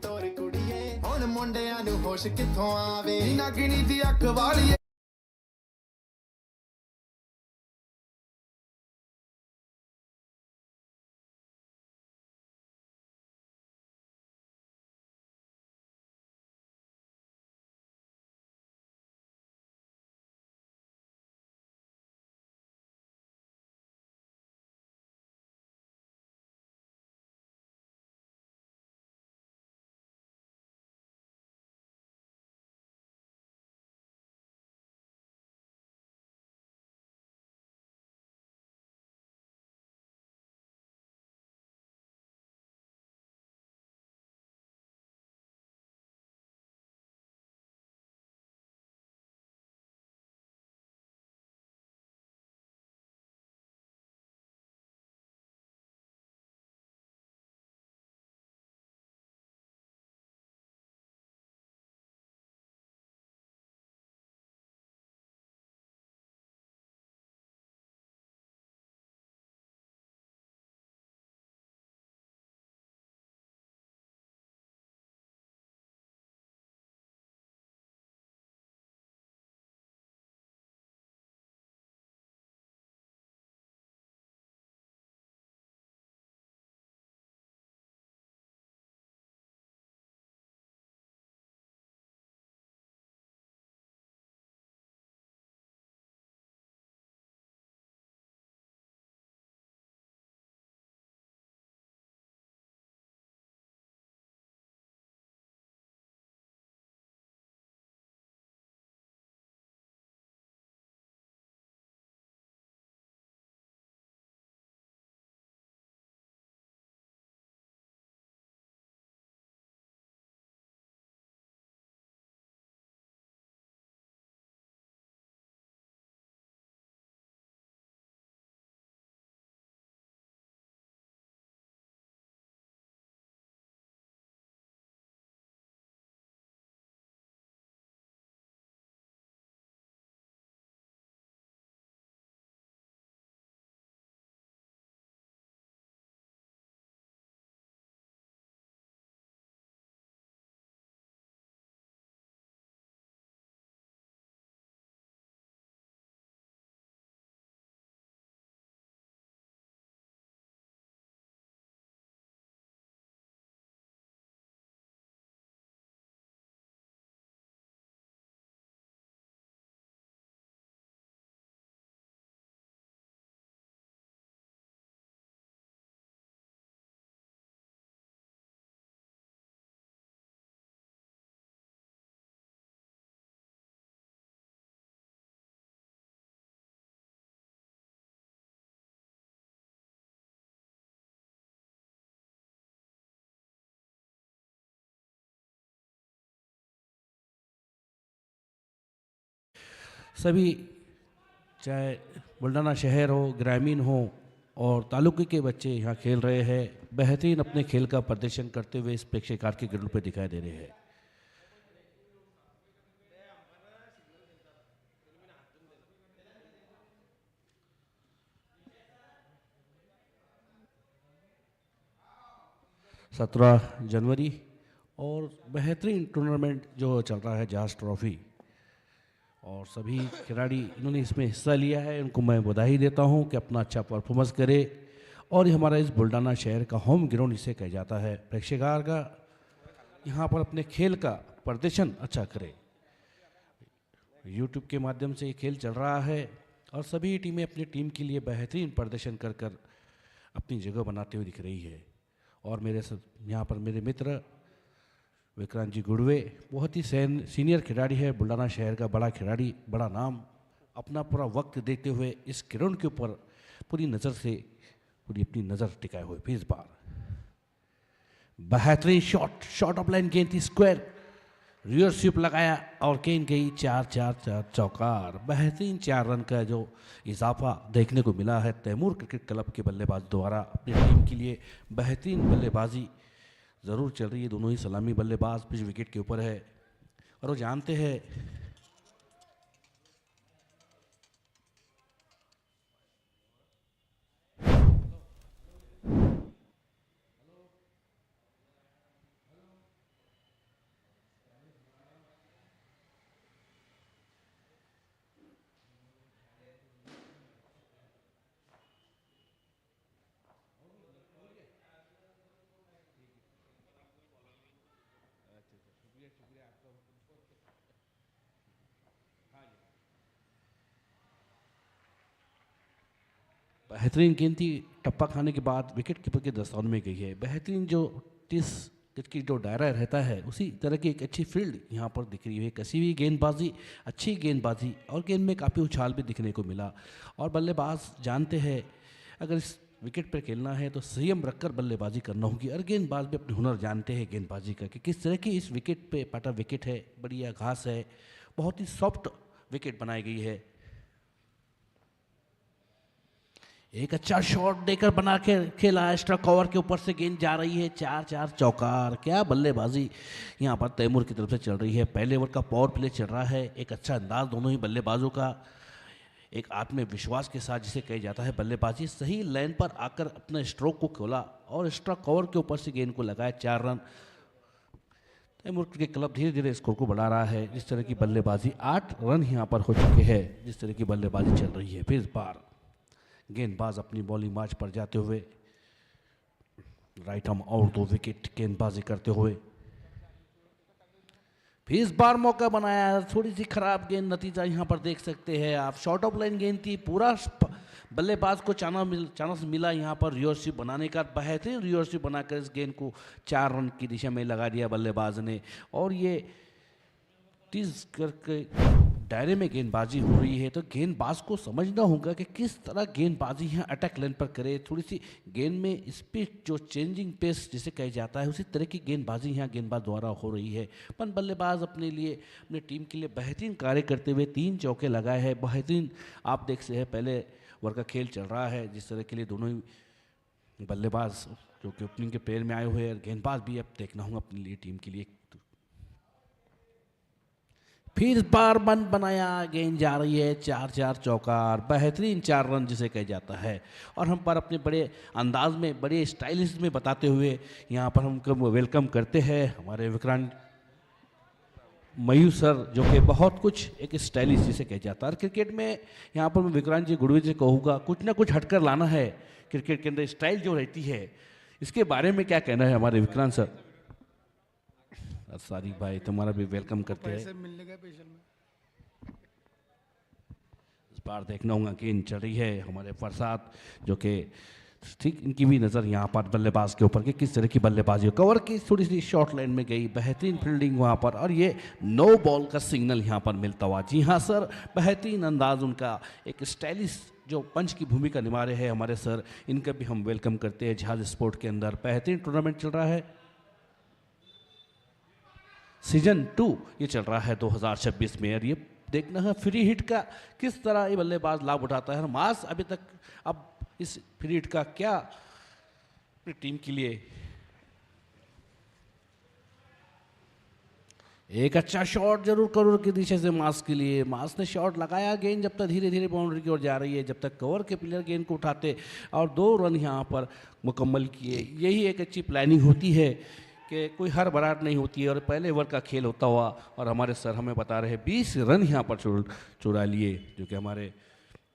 ਤੋਰੀ ਕੁੜੀਏ ਹੁਣ ਮੁੰਡਿਆਂ ਨੂੰ ਹੋਸ਼ ਕਿੱਥੋਂ ਆਵੇ ਨਾਗਣੀ ਦੀ ਅੱਖ ਵਾਲੀਏ सभी, चाहे बुल्ढाना शहर हो, ग्रामीण हो और तालुके के बच्चे यहाँ खेल रहे हैं। बेहतरीन अपने खेल का प्रदर्शन करते हुए इस प्रेक्षागार के ग्राउंड पर दिखाई दे रहे हैं। सत्रह जनवरी और बेहतरीन टूर्नामेंट जो चल रहा है जास ट्रॉफी, और सभी खिलाड़ी इन्होंने इसमें हिस्सा लिया है। उनको मैं बधाई देता हूं कि अपना अच्छा परफॉर्मेंस करे। और ये हमारा इस बुल्ढाना शहर का होम ग्राउंड इसे कहा जाता है, प्रेक्षागार का। यहाँ पर अपने खेल का प्रदर्शन अच्छा करे। यूट्यूब के माध्यम से ये खेल चल रहा है और सभी टीमें अपनी टीम के लिए बेहतरीन प्रदर्शन कर कर अपनी जगह बनाते हुए दिख रही है। और मेरे यहाँ पर मेरे मित्र विक्रांत जी गुड़वे बहुत ही सीनियर खिलाड़ी है, बुल्ढाना शहर का बड़ा खिलाड़ी, बड़ा नाम, अपना पूरा वक्त देते हुए इस ग्राउंड के ऊपर पूरी अपनी नज़र टिकाए हुए भी। इस बार बेहतरीन शॉट ऑफ लाइन गेंद थी, स्क्वायर रियर स्वीप लगाया और गेंद गई 4-4 चौकार। बेहतरीन 4 रन का जो इजाफा देखने को मिला है तैमूर क्रिकेट क्लब के बल्लेबाज द्वारा। अपनी टीम के लिए बेहतरीन बल्लेबाजी ज़रूर चल रही है। दोनों ही सलामी बल्लेबाज पिच विकेट के ऊपर है और वो जानते हैं बेहतरीन गेंद थी, टप्पा खाने के बाद विकेट कीपर के दस्तान में गई है। बेहतरीन जो 30 गज की जो दायरा रहता है उसी तरह की एक अच्छी फील्ड यहाँ पर दिख रही है। कसी हुई गेंदबाजी, अच्छी गेंदबाजी और गेंद में काफ़ी उछाल भी दिखने को मिला। और बल्लेबाज जानते हैं अगर इस विकेट पर खेलना है तो संयम रखकर बल्लेबाजी करना होगी। और गेंदबाज भी अपने हुनर जानते हैं गेंदबाजी का कि किस तरह की इस विकेट पे पाटा विकेट है, बढ़िया घास है, बहुत ही सॉफ्ट विकेट बनाई गई है। एक अच्छा शॉट देकर बना के खेला, एक्स्ट्रा कवर के ऊपर से गेंद जा रही है, 4-4 चौकार। क्या बल्लेबाजी यहाँ पर तैमूर की तरफ से चल रही है। पहले ओवर का पावर प्ले चल रहा है, एक अच्छा अंदाज दोनों ही बल्लेबाजों का, एक आत्मविश्वास के साथ जिसे कहा जाता है बल्लेबाजी। सही लाइन पर आकर अपने स्ट्रोक को खोला और एक्स्ट्रा कवर के ऊपर से गेंद को लगाया, 4 रन। तैमूर क्रिकेट क्लब धीरे धीरे स्कोर को बढ़ा रहा है। जिस तरह की बल्लेबाजी, 8 रन यहाँ पर हो चुके हैं जिस तरह की बल्लेबाजी चल रही है। फिर इस बार गेंदबाज अपनी बॉलिंग मार्च पर जाते हुए राइट आर्म आउट, 2 विकेट गेंदबाजी करते हुए। फिर इस बार मौका बनाया, थोड़ी सी खराब गेंद, नतीजा यहाँ पर देख सकते हैं आप। शॉर्ट ऑफ लाइन गेंद थी, पूरा बल्लेबाज को चांस मिला यहाँ पर रिवर्सिव बनाने का। बेहतरीन रिवर्सिव बनाकर इस गेंद को 4 रन की दिशा में लगा दिया बल्लेबाज ने। और ये 30 करके दायरे में गेंदबाजी हो रही है तो गेंदबाज को समझना होगा कि किस तरह गेंदबाजी यहाँ अटैक लाइन पर करे। थोड़ी सी गेंद में स्पीड, जो चेंजिंग पेस जिसे कहा जाता है, उसी तरह की गेंदबाजी यहाँ गेंदबाज द्वारा हो रही है। पर बल्लेबाज अपने लिए, अपने टीम के लिए बेहतरीन कार्य करते हुए 3 चौके लगाए हैं। बेहतरीन आप देख सकते हैं, पहले ओवर का खेल चल रहा है जिस तरह के लिए दोनों ही बल्लेबाज जो कि ओपनिंग के पेयर में आए हुए हैं, गेंदबाज भी अब देखना होगा अपने लिए, टीम के लिए। फिर बार बंद बनाया, गेंद जा रही है, 4-4 चौकार। बेहतरीन 4 रन जिसे कहा जाता है। और हम पर अपने बड़े अंदाज में, बड़े स्टाइलिश में बताते हुए यहाँ पर हम वेलकम करते हैं हमारे विक्रांत मयूर सर, जो कि बहुत कुछ एक स्टाइलिश जिसे कहा जाता है। और क्रिकेट में यहाँ पर मैं विक्रांत जी गुड़वी जी कहूँगा, कुछ ना कुछ हटकर लाना है क्रिकेट के अंदर, स्टाइल जो रहती है। इसके बारे में क्या कहना है हमारे विक्रांत सर? सारी भाई तुम्हारा भी वेलकम करते हैं। इस बार देखना होगा कि इन चल रही है हमारे फरसाद, जो कि ठीक इनकी भी नज़र यहाँ पर बल्लेबाज के ऊपर कि किस तरह की बल्लेबाजी हो। कवर की थोड़ी सी शॉर्ट लाइन में गई, बेहतरीन फील्डिंग वहाँ पर। और ये नो बॉल का सिग्नल यहाँ पर मिलता हुआ। जी हाँ सर, बेहतरीन अंदाज उनका, एक स्टाइलिश जो पंच की भूमिका निभा रहे हैं हमारे सर, इनका भी हम वेलकम करते हैं जहाज स्पोर्ट के अंदर। बेहतरीन टूर्नामेंट चल रहा है, सीजन 2 ये चल रहा है 2026 में। और ये देखना है फ्री हिट का किस तरह ये बल्लेबाज लाभ उठाता है। और मास अभी तक अब इस फ्री हिट का क्या अपनी टीम के लिए एक अच्छा शॉट जरूर करोड़ की दिशा से मास के लिए। मास ने शॉट लगाया, गेंद जब तक धीरे धीरे बाउंड्री की ओर जा रही है, जब तक कवर के प्लेयर गेंद को उठाते और 2 रन यहाँ पर मुकम्मल किए। यही एक अच्छी प्लानिंग होती है कि कोई हर बरात नहीं होती है। और पहले ओवर का खेल होता हुआ और हमारे सर हमें बता रहे 20 रन यहाँ पर चुरा लिए, जो कि हमारे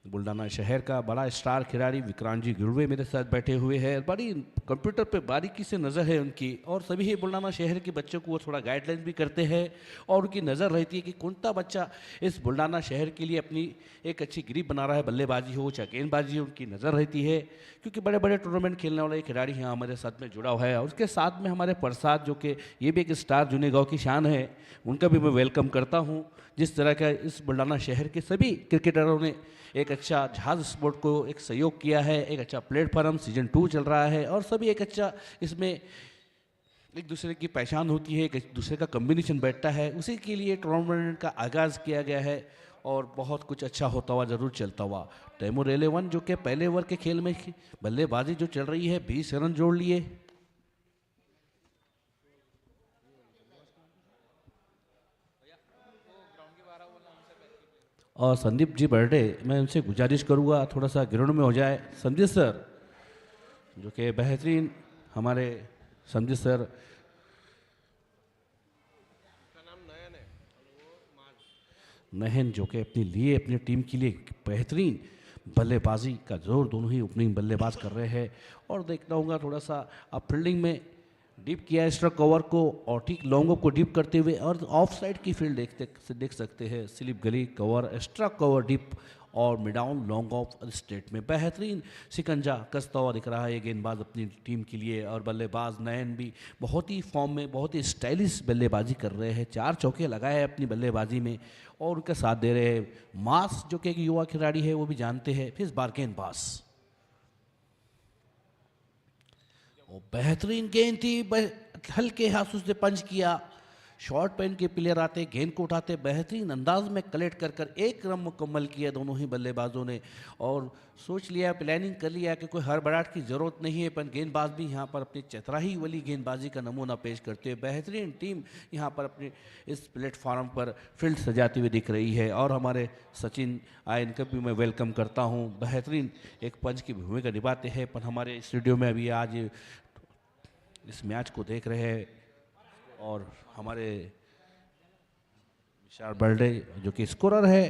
बुल्डाना शहर का बड़ा स्टार खिलाड़ी विक्रांत जी गिरवे मेरे साथ बैठे हुए हैं। बड़ी कंप्यूटर पे बारीकी से नज़र है उनकी। और सभी ही बुल्डाना शहर के बच्चों को वो थोड़ा गाइडलाइन भी करते हैं और उनकी नज़र रहती है कि कौन सा बच्चा इस बुल्डाना शहर के लिए अपनी एक अच्छी ग्रिप बना रहा है, बल्लेबाजी हो चाहे गेंदबाजी हो, उनकी नज़र रहती है। क्योंकि बड़े बड़े टूर्नामेंट खेलने वाला एक खिलाड़ी यहाँ हमारे साथ में जुड़ा हुआ है। और उसके साथ में हमारे प्रसाद, जो कि ये भी एक स्टार जुने गाँव की शान है, उनका भी मैं वेलकम करता हूँ। जिस तरह का इस बुल्डाना शहर के सभी क्रिकेटरों ने एक अच्छा जहाज स्पोर्ट को एक सहयोग किया है, एक अच्छा प्लेटफॉर्म सीजन 2 चल रहा है। और सभी एक अच्छा इसमें एक दूसरे की पहचान होती है, एक दूसरे का कॉम्बिनेशन बैठता है, उसी के लिए टूर्नामेंट का आगाज़ किया गया है। और बहुत कुछ अच्छा होता हुआ ज़रूर चलता हुआ। तैमूर 11 जो कि पहले ओवर के खेल में बल्लेबाजी जो चल रही है, 20 रन जोड़ लिए। और संदीप जी बर्डे, मैं उनसे गुजारिश करूँगा थोड़ा सा ग्राउंड में हो जाए। संदीप सर, जो कि बेहतरीन हमारे संदीप सर, नहन, जो कि अपने लिए, अपनी टीम के लिए बेहतरीन बल्लेबाजी का जोर, दोनों ही ओपनिंग बल्लेबाज कर रहे हैं। और देखना होगा थोड़ा सा अब फील्डिंग में डीप किया एक्स्ट्रा कवर को और ठीक लॉन्गों को डीप करते हुए। और ऑफ साइड की फील्ड देख सकते हैं, स्लिप गली कवर, एक्स्ट्रा कवर डीप और mid on long off state में बेहतरीन शिकंजा कसता हुआ दिख रहा है ये गेंदबाज अपनी टीम के लिए। और बल्लेबाज नयन भी बहुत ही फॉर्म में, बहुत ही स्टाइलिश बल्लेबाजी कर रहे हैं। 4 चौके लगाए हैं अपनी बल्लेबाजी में और उनका साथ दे रहे हैं मास, जो कि एक युवा खिलाड़ी है, वो भी जानते हैं। फिर इस बार गेंदबाज और बेहतरीन गेंद थी, हल्के हाथों से पंच किया। शॉर्ट पहन के प्लेयर आते, गेंद को उठाते, बेहतरीन अंदाज में कलेक्ट कर कर एक रन मुकम्मल किया दोनों ही बल्लेबाजों ने। और सोच लिया, प्लानिंग कर लिया कि कोई हड़बड़ाहट की ज़रूरत नहीं है, पर गेंदबाज भी यहाँ पर अपनी चतुराई वाली गेंदबाजी का नमूना पेश करते हुए बेहतरीन टीम यहाँ पर अपने इस प्लेटफॉर्म पर फील्ड सजाती हुई दिख रही है। और हमारे सचिन आए, इनका भी मैं वेलकम करता हूँ। बेहतरीन एक पंच की भूमिका निभाते हैं। पर हमारे स्टूडियो में अभी आज इस मैच को देख रहे हैं और हमारे विशाल बर्डे जो कि स्कोरर है,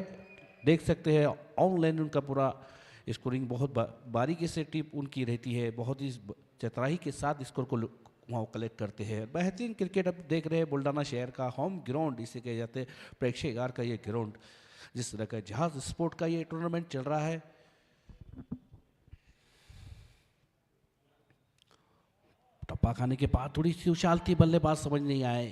देख सकते हैं ऑनलाइन उनका पूरा स्कोरिंग बहुत बारीकी से टिप उनकी रहती है, बहुत ही चतुराई के साथ स्कोर को वहाँ कलेक्ट करते हैं। बेहतरीन क्रिकेट अब देख रहे हैं बुल्डाना शहर का होम ग्राउंड इसे कहे जाते हैं, प्रेक्षागार का ये ग्राउंड, जिस तरह का जहाज स्पोर्ट का ये टूर्नामेंट चल रहा है। टप्पा खाने के बाद थोड़ी सी उछाल थी, बल्लेबाज समझ नहीं आए,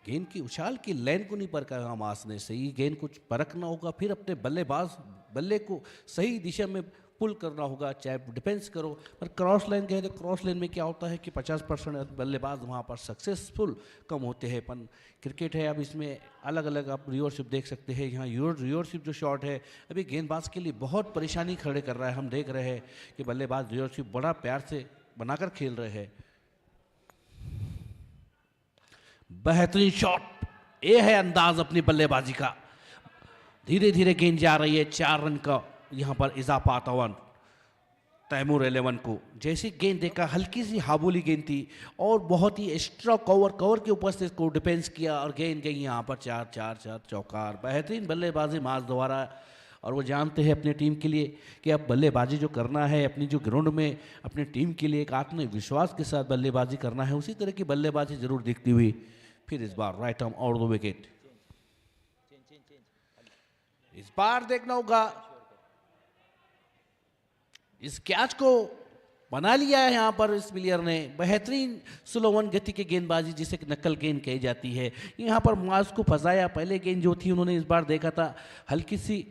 गेंद की उछाल की लाइन को नहीं परखा हमास ने, सही गेंद कुछ परखना होगा, फिर अपने बल्ले को सही दिशा में पुल करना होगा, चाहे डिफेंस करो। पर क्रॉस लाइन कहे तो क्रॉस लाइन में क्या होता है कि 50% बल्लेबाज वहाँ पर सक्सेसफुल कम होते हैं। पर क्रिकेट है, अब इसमें अलग अलग आप रिव्यूअरशिप देख सकते हैं। यहाँ रिव्यूअरशिप जो शॉट है अभी गेंदबाज के लिए बहुत परेशानी खड़े कर रहा है। हम देख रहे हैं कि बल्लेबाज रिव्यूअरशिप बड़ा प्यार से बनाकर खेल रहे हैं। बेहतरीन शॉट, ये है अंदाज अपनी बल्लेबाजी का। धीरे धीरे गेंद जा रही है, 4 रन का यहाँ पर इजाफा आता हुआ तैमूर 11 को। जैसी गेंद देखा, हल्की सी हाबुली गेंद थी और बहुत ही एक्स्ट्रा कवर के ऊपर से इसको डिफेंस किया और गेंद गई यहाँ पर 4 चौकार। बेहतरीन बल्लेबाजी माज द्वारा। और वो जानते हैं अपनी टीम के लिए कि अब बल्लेबाजी जो करना है, अपनी जो ग्राउंड में अपनी टीम के लिए एक आत्मविश्वास के साथ बल्लेबाजी करना है, उसी तरह की बल्लेबाजी जरूर दिखती हुई। फिर इस बार right arm out the wicket. इस बार देखना होगा, इस कैच को बना लिया है यहाँ पर इस प्लेयर ने। बेहतरीन स्लोवन गति की गेंदबाजी, जिसे नकल गेंद कही जाती है, यहाँ पर मास को फंसाया। पहले गेंद जो थी उन्होंने इस बार देखा था हल्की सी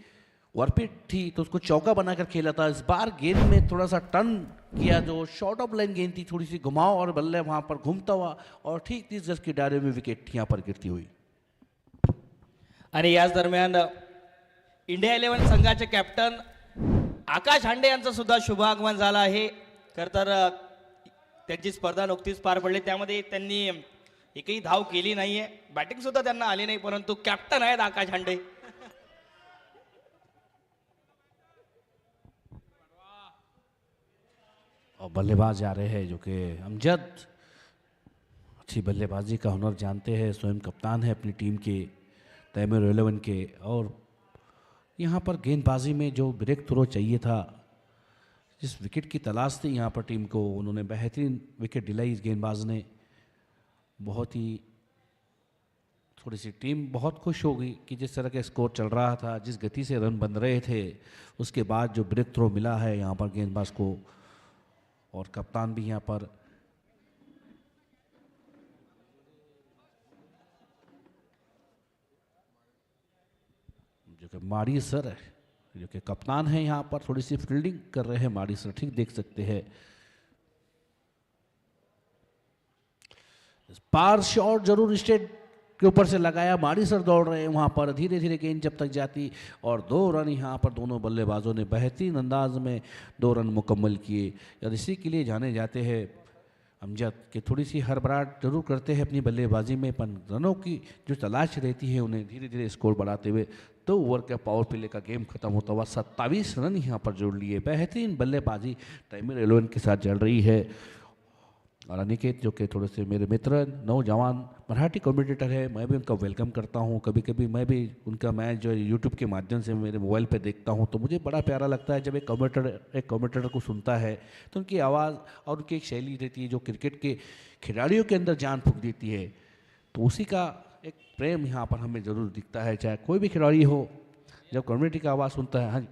वर्पिट थी तो उसको चौका बनाकर खेला था। इस बार गेंद में थोड़ा सा टर्न किया, जो शॉर्ट ऑफ लाइन गेंद थी, थोड़ी सी घुमाव और बल्ले वहां पर घूमता हुआ और ठीक 30 गज की दायरे में विकेट यहाँ पर गिरती हुई। आणि याच दरम्यान इंडिया 11 संघाचे कॅप्टन आकाश हांडे यांचं सुद्धा शुभागमन झालं आहे। खरं तर त्यांची स्पर्धा नुकतीच पार पडली, त्यामध्ये त्यांनी एकही धाव केली नाहीये, बॅटिंग सुद्धा त्यांना आली नाही, परंतु कॅप्टन आहेत आकाश हांडे। और बल्लेबाज आ रहे हैं जो कि अमजद अच्छी बल्लेबाजी का हुनर जानते हैं, स्वयं कप्तान है अपनी टीम के तैमूर 11 के। और यहाँ पर गेंदबाजी में जो ब्रेक थ्रो चाहिए था, जिस विकेट की तलाश थी यहाँ पर टीम को, उन्होंने बेहतरीन विकेट दिलाई इस गेंदबाज ने। बहुत ही थोड़ी सी टीम बहुत खुश हो गई कि जिस तरह का स्कोर चल रहा था, जिस गति से रन बन रहे थे, उसके बाद जो ब्रेक थ्रो मिला है यहाँ पर गेंदबाज को। और कप्तान भी यहाँ पर जो कि माड़ी सर है, जो कि कप्तान है, यहाँ पर थोड़ी सी फील्डिंग कर रहे हैं माड़ी सर, ठीक देख सकते हैं। पार शॉट जरूर स्टेट के ऊपर से लगाया, माड़ी सर दौड़ रहे हैं वहां पर, धीरे धीरे गेंद जब तक जाती और 2 रन यहाँ पर दोनों बल्लेबाजों ने बेहतरीन अंदाज में 2 रन मुकम्मल किए। और इसी के लिए जाने जाते हैं अमजद कि थोड़ी सी हड़बड़ाहट जरूर करते हैं अपनी बल्लेबाजी में, पर रनों की जो तलाश रहती है उन्हें धीरे धीरे स्कोर बढ़ाते हुए 2 ओवर का पावर प्ले का गेम खत्म होता हुआ 27 रन यहाँ पर जोड़ लिए। बेहतरीन बल्लेबाजी तैमूर 11 के साथ चल रही है। और अनिकेत जो कि थोड़े से मेरे मित्र नौजवान मराठी कमेंटेटर है, मैं भी उनका वेलकम करता हूं। कभी कभी मैं भी उनका मैच जो यूट्यूब के माध्यम से मेरे मोबाइल पे देखता हूं, तो मुझे बड़ा प्यारा लगता है जब एक कमेंटेटर को सुनता है तो उनकी आवाज़ और उनकी एक शैली रहती है जो क्रिकेट के खिलाड़ियों के अंदर जान फूंक देती है। तो उसी का एक प्रेम यहाँ पर हमें ज़रूर दिखता है, चाहे कोई भी खिलाड़ी हो, जब कम्युनिटी का आवाज़ सुनता है। हाँ जी,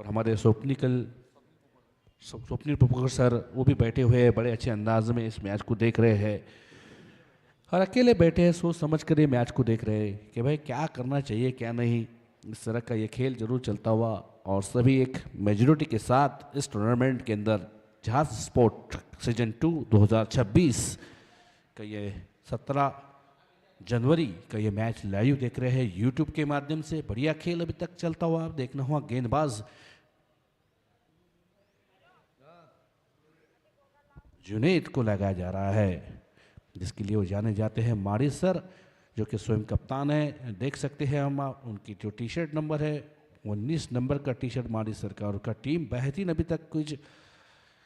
और हमारे स्वप्निल पुपकर सर वो भी बैठे हुए हैं, बड़े अच्छे अंदाज में इस मैच को देख रहे हैं और अकेले बैठे हैं, सोच समझ कर ये मैच को देख रहे हैं कि भाई क्या करना चाहिए क्या नहीं। इस तरह का ये खेल जरूर चलता हुआ और सभी एक मेजोरिटी के साथ इस टूर्नामेंट के अंदर जहाज स्पोर्ट सीजन 2 2026 का ये 17 जनवरी का ये मैच लाइव देख रहे हैं यूट्यूब के माध्यम से। बढ़िया खेल अभी तक चलता हुआ आप देखना हुआ। गेंदबाज जुनैद को लगाया जा रहा है जिसके लिए वो जाने जाते हैं मारिस सर, जो कि स्वयं कप्तान है। देख सकते हैं हम उनकी जो टी शर्ट नंबर है 19 नंबर का टी शर्ट मारिस सर का, और उनका टीम बेहतरीन। अभी तक कुछ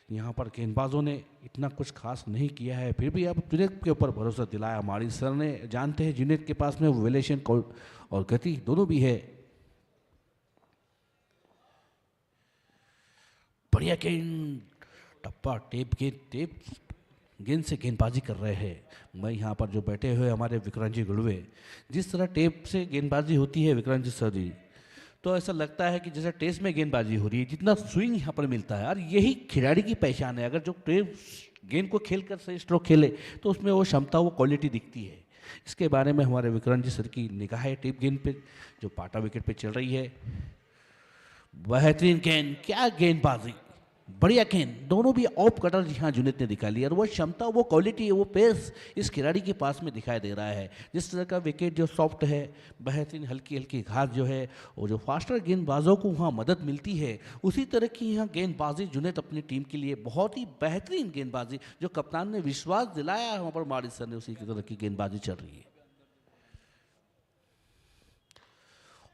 यहाँ पर गेंदबाजों ने इतना कुछ खास नहीं किया है, फिर भी अब जुनैद के ऊपर भरोसा दिलाया मारिस सर ने। जानते हैं जुनैद के पास में वेलेशन और गति दोनों भी है। बढ़िया गेंद, टप्पा टेप गेंद से गेंदबाजी कर रहे हैं। मैं यहाँ पर जो बैठे हुए हमारे विक्रांत जी गुड़वे, जिस तरह टेप से गेंदबाजी होती है विक्रांत जी सर जी, तो ऐसा लगता है कि जैसे टेस्ट में गेंदबाजी हो रही है, जितना स्विंग यहाँ पर मिलता है। और यही खिलाड़ी की पहचान है। अगर जो टेप गेंद को खेलकर सही स्ट्रोक खेले तो उसमें वो क्षमता, वो क्वालिटी दिखती है। इसके बारे में हमारे विक्रांत जी सर की निगाह है टेप गेंद पे जो पाटा विकेट पे चल रही है। बेहतरीन गेंद, क्या गेंदबाजी, बढ़िया गेंद, दोनों भी ऑफ कटर यहाँ जुनैद ने दिखा लिया। और वो क्षमता, वो क्वालिटी, वो पेस इस खिलाड़ी के पास में दिखाई दे रहा है। जिस तरह का विकेट जो सॉफ्ट है, बेहतरीन हल्की हल्की घास जो है, और जो फास्टर गेंदबाजों को वहाँ मदद मिलती है, उसी तरह की यहाँ गेंदबाजी जुनैद अपनी टीम के लिए बहुत ही बेहतरीन गेंदबाजी, जो कप्तान ने विश्वास दिलाया वहाँ पर मारिस सर ने, उसी की तरह की गेंदबाजी चल रही है।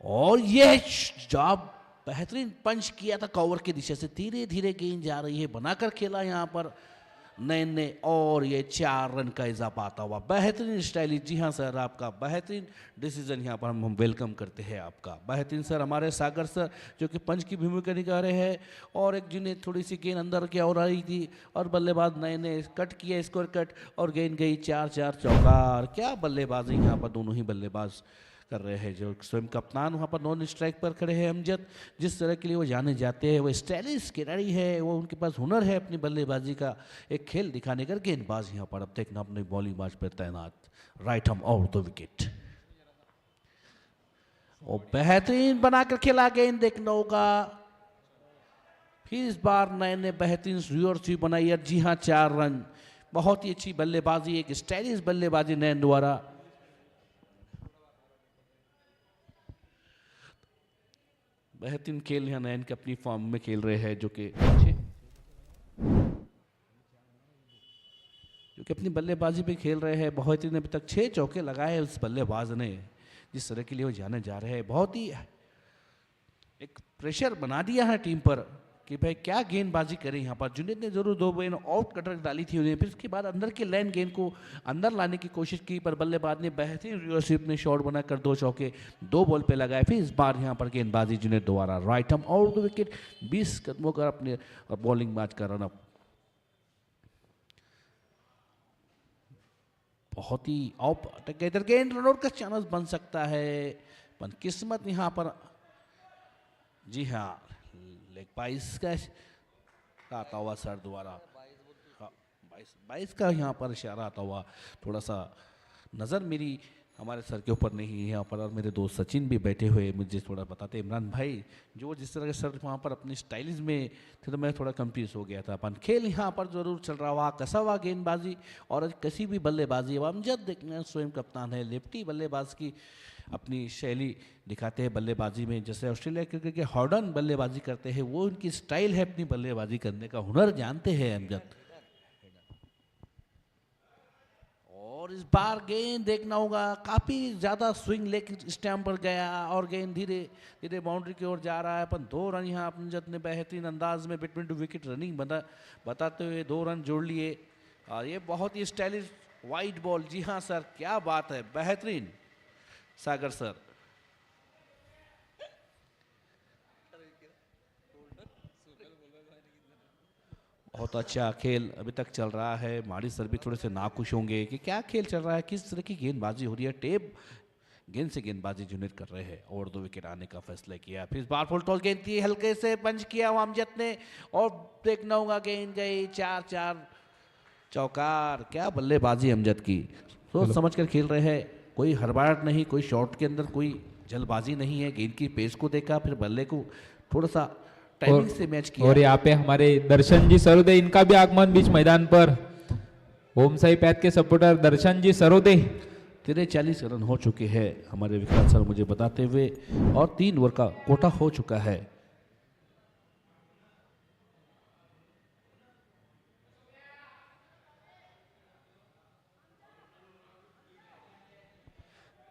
और यह जॉब बेहतरीन पंच किया था कवर की दिशा से, धीरे धीरे गेंद जा रही है, बनाकर खेला यहाँ पर नयन ने, और ये 4 रन का इजाफा आता हुआ। बेहतरीन स्टाइलिश, जी हाँ सर, आपका बेहतरीन डिसीजन यहाँ पर हम वेलकम करते हैं आपका। बेहतरीन सर हमारे सागर सर जो कि पंच की भूमिका निभा रहे हैं, और एक जिन्हें थोड़ी सी गेंद अंदर की ओर आई थी, और बल्लेबाज नयन ने कट किया, स्कोर कट, और गेंद गई 4-4 चौका। क्या बल्लेबाजी यहाँ पर दोनों ही बल्लेबाज कर रहे हैं। जो स्वयं कप्तान वहाँ पर नॉन स्ट्राइक पर खड़े हैं अमजद, जिस तरह के लिए वो जाने जाते हैं, वो स्टाइलिश खिलाड़ी है, वो उनके पास हुनर है अपनी बल्लेबाजी का एक खेल दिखाने का। गेंदबाज यहाँ पर अब देखना अपने बॉलिंग बाज पर तैनात, right arm out the wicket, और बेहतरीन बनाकर खेला, गेंद देखना होगा। फिर इस बार नयन ने बेहतरीन रिवर स्वीप बनाई, जी हाँ 4 रन। बहुत ही अच्छी बल्लेबाजी, एक स्टाइलिश बल्लेबाजी नयन द्वारा। बेहतरीन खेल यहाँ नयन के अपनी फॉर्म में खेल रहे हैं, जो कि अपनी बल्लेबाजी पे खेल रहे हैं। बहुत ही अभी तक 6 चौके लगाए उस बल्लेबाज ने, जिस तरह के लिए वो जाने जा रहे हैं। बहुत ही एक प्रेशर बना दिया है टीम पर कि भाई क्या गेंदबाजी करें। यहाँ पर जुनैद ने जरूर 2 गेंद आउट कटर डाली थी उन्हें, फिर उसके बाद अंदर के लाइन गेंद को अंदर लाने की कोशिश की, पर बल्लेबाज ने बेहतरीन रिवर्सिप में शॉट बनाकर 2 चौके 2 बॉल पे लगाए। फिर इस बार यहाँ पर गेंदबाजी जुनैद दोबारा, right arm out the wicket, 20 कदमों का अपने बॉलिंग मैच का रन अप। बहुत ही ऑफ टुगेदर गेंद, रन आउट का चांस बन सकता है, पर किस्मत यहाँ पर, जी हाँ लेग 22 का आता हुआ सर द्वारा, 22 का यहाँ पर इशारा आता हुआ। थोड़ा सा नज़र मेरी हमारे सर के ऊपर नहीं है यहाँ पर, और मेरे दोस्त सचिन भी बैठे हुए मुझे थोड़ा बताते, इमरान भाई जो जिस तरह के सर वहाँ पर अपनी स्टाइलिश में थे, तो मैं थोड़ा कंफ्यूज हो गया था। अपन खेल यहाँ पर जरूर चल रहा हुआ, कसा हुआ गेंदबाजी और किसी भी बल्लेबाजी। अब अमजद देखना स्वयं कप्तान है, लेफ्टी बल्लेबाज की अपनी शैली दिखाते हैं बल्लेबाजी में, जैसे ऑस्ट्रेलिया क्रिकेट के हॉर्डन बल्लेबाजी करते हैं, वो उनकी स्टाइल है अपनी बल्लेबाजी करने का, हुनर जानते हैं अमजद। और इस बार गेंद देखना होगा, काफी ज्यादा स्विंग लेग स्टैम्प पर गया, और गेंद धीरे धीरे बाउंड्री की ओर जा रहा है। पर 2 रन यहाँ अमजद ने बेहतरीन अंदाज में बिटवीन टू विकेट रनिंग बताते हुए 2 रन जोड़ लिए, और ये बहुत ही स्टाइलिश वाइड बॉल। जी हाँ सर, क्या बात है, बेहतरीन सागर सर। बहुत अच्छा खेल अभी तक चल रहा है। मारी सर भी थोड़े से नाखुश होंगे कि क्या खेल चल रहा है, किस तरह की गेंदबाजी हो रही है। टेप गेंद से गेंदबाजी जुनेद कर रहे हैं और 2 विकेट आने का फैसला किया। फिर इस बार फुल टॉस गेंद थी, हल्के से पंच किया अमजद ने और देखना होगा गेंद गई 4-4 चौकार। क्या बल्लेबाजी अमजद की, सोच समझ कर खेल रहे हैं, कोई हड़बड़ाहट नहीं, कोई शॉट के अंदर कोई जल्दबाजी नहीं है। गेंद की पेस को देखा, फिर बल्ले को थोड़ा सा टाइमिंग से मैच किया। और यहाँ पे हमारे दर्शन जी सरोदे, इनका भी आगमन बीच मैदान पर। ओम साई पैथ के सपोर्टर दर्शन जी सरोदे। 43 रन हो चुके हैं हमारे विक्रांत सर मुझे बताते हुए और 3 ओवर का कोटा हो चुका है।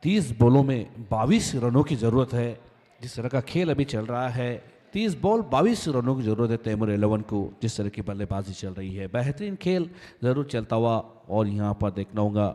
तीस बॉलों में 22 रनों की जरूरत है। जिस तरह का खेल अभी चल रहा है, 30 बॉल 22 रनों की जरूरत है तैमूर 11 को। जिस तरह की बल्लेबाजी चल रही है, बेहतरीन खेल जरूर चलता हुआ। और यहाँ पर देखना होगा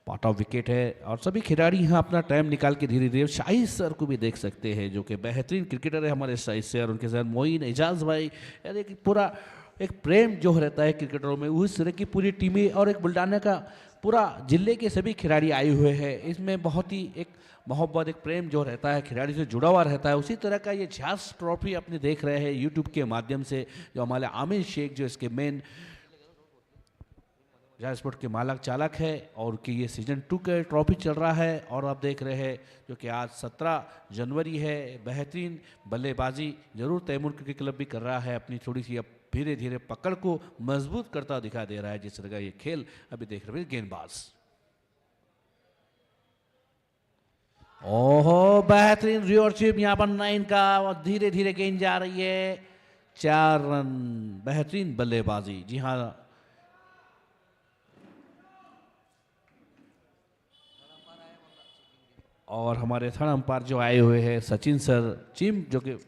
पार्ट ऑफ विकेट है और सभी खिलाड़ी यहाँ अपना टाइम निकाल के धीरे धीरे। शाहिद सर को भी देख सकते हैं जो कि बेहतरीन क्रिकेटर है हमारे शाहिद सर, उनके साथ मोइन एजाज भाई, यानी कि पूरा एक प्रेम जो रहता है क्रिकेटरों में, उस तरह की पूरी टीमें और एक बुल्डाना का पूरा जिले के सभी खिलाड़ी आए हुए हैं। इसमें बहुत ही एक मोहब्बत, एक प्रेम जो रहता है खिलाड़ी से जुड़ा हुआ रहता है। उसी तरह का ये झांस ट्रॉफी अपने देख रहे हैं यूट्यूब के माध्यम से, जो हमारे आमिर शेख जो इसके मेन जहाँ स्पोर्ट के मालक चालक है और कि ये सीजन 2 का ट्रॉफी चल रहा है। और आप देख रहे हैं जो कि आज 17 जनवरी है। बेहतरीन बल्लेबाजी जरूर तैमूर क्रिकेट क्लब भी कर रहा है, अपनी थोड़ी सी अब धीरे धीरे पकड़ को मजबूत करता दिखा दे रहा है। जिस तरह का ये खेल अभी देख रहे हैं गेंदबाज, ओहो बेहतरीन रिवर्सिप यहाँ पर 9 का और धीरे धीरे गेंद जा रही है 4 रन। बेहतरीन बल्लेबाजी, जी हाँ। और हमारे थर्ड अंपायर जो आए हुए हैं सचिन सर चिम, जो कि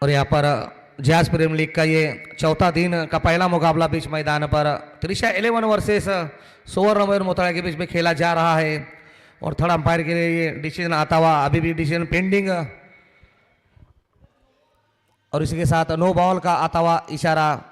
और यहाँ पर जाज प्रीमियर लीग का ये चौथा दिन का पहला मुकाबला बीच मैदान पर त्रिशा 11 वर्सेस सुवर्ण मयूर मोताड़ा के बीच में खेला जा रहा है। और थर्ड अंपायर के लिए ये डिसीजन आता हुआ, अभी भी डिसीजन पेंडिंग। और इसी के साथ नो बॉल का आता हुआ इशारा।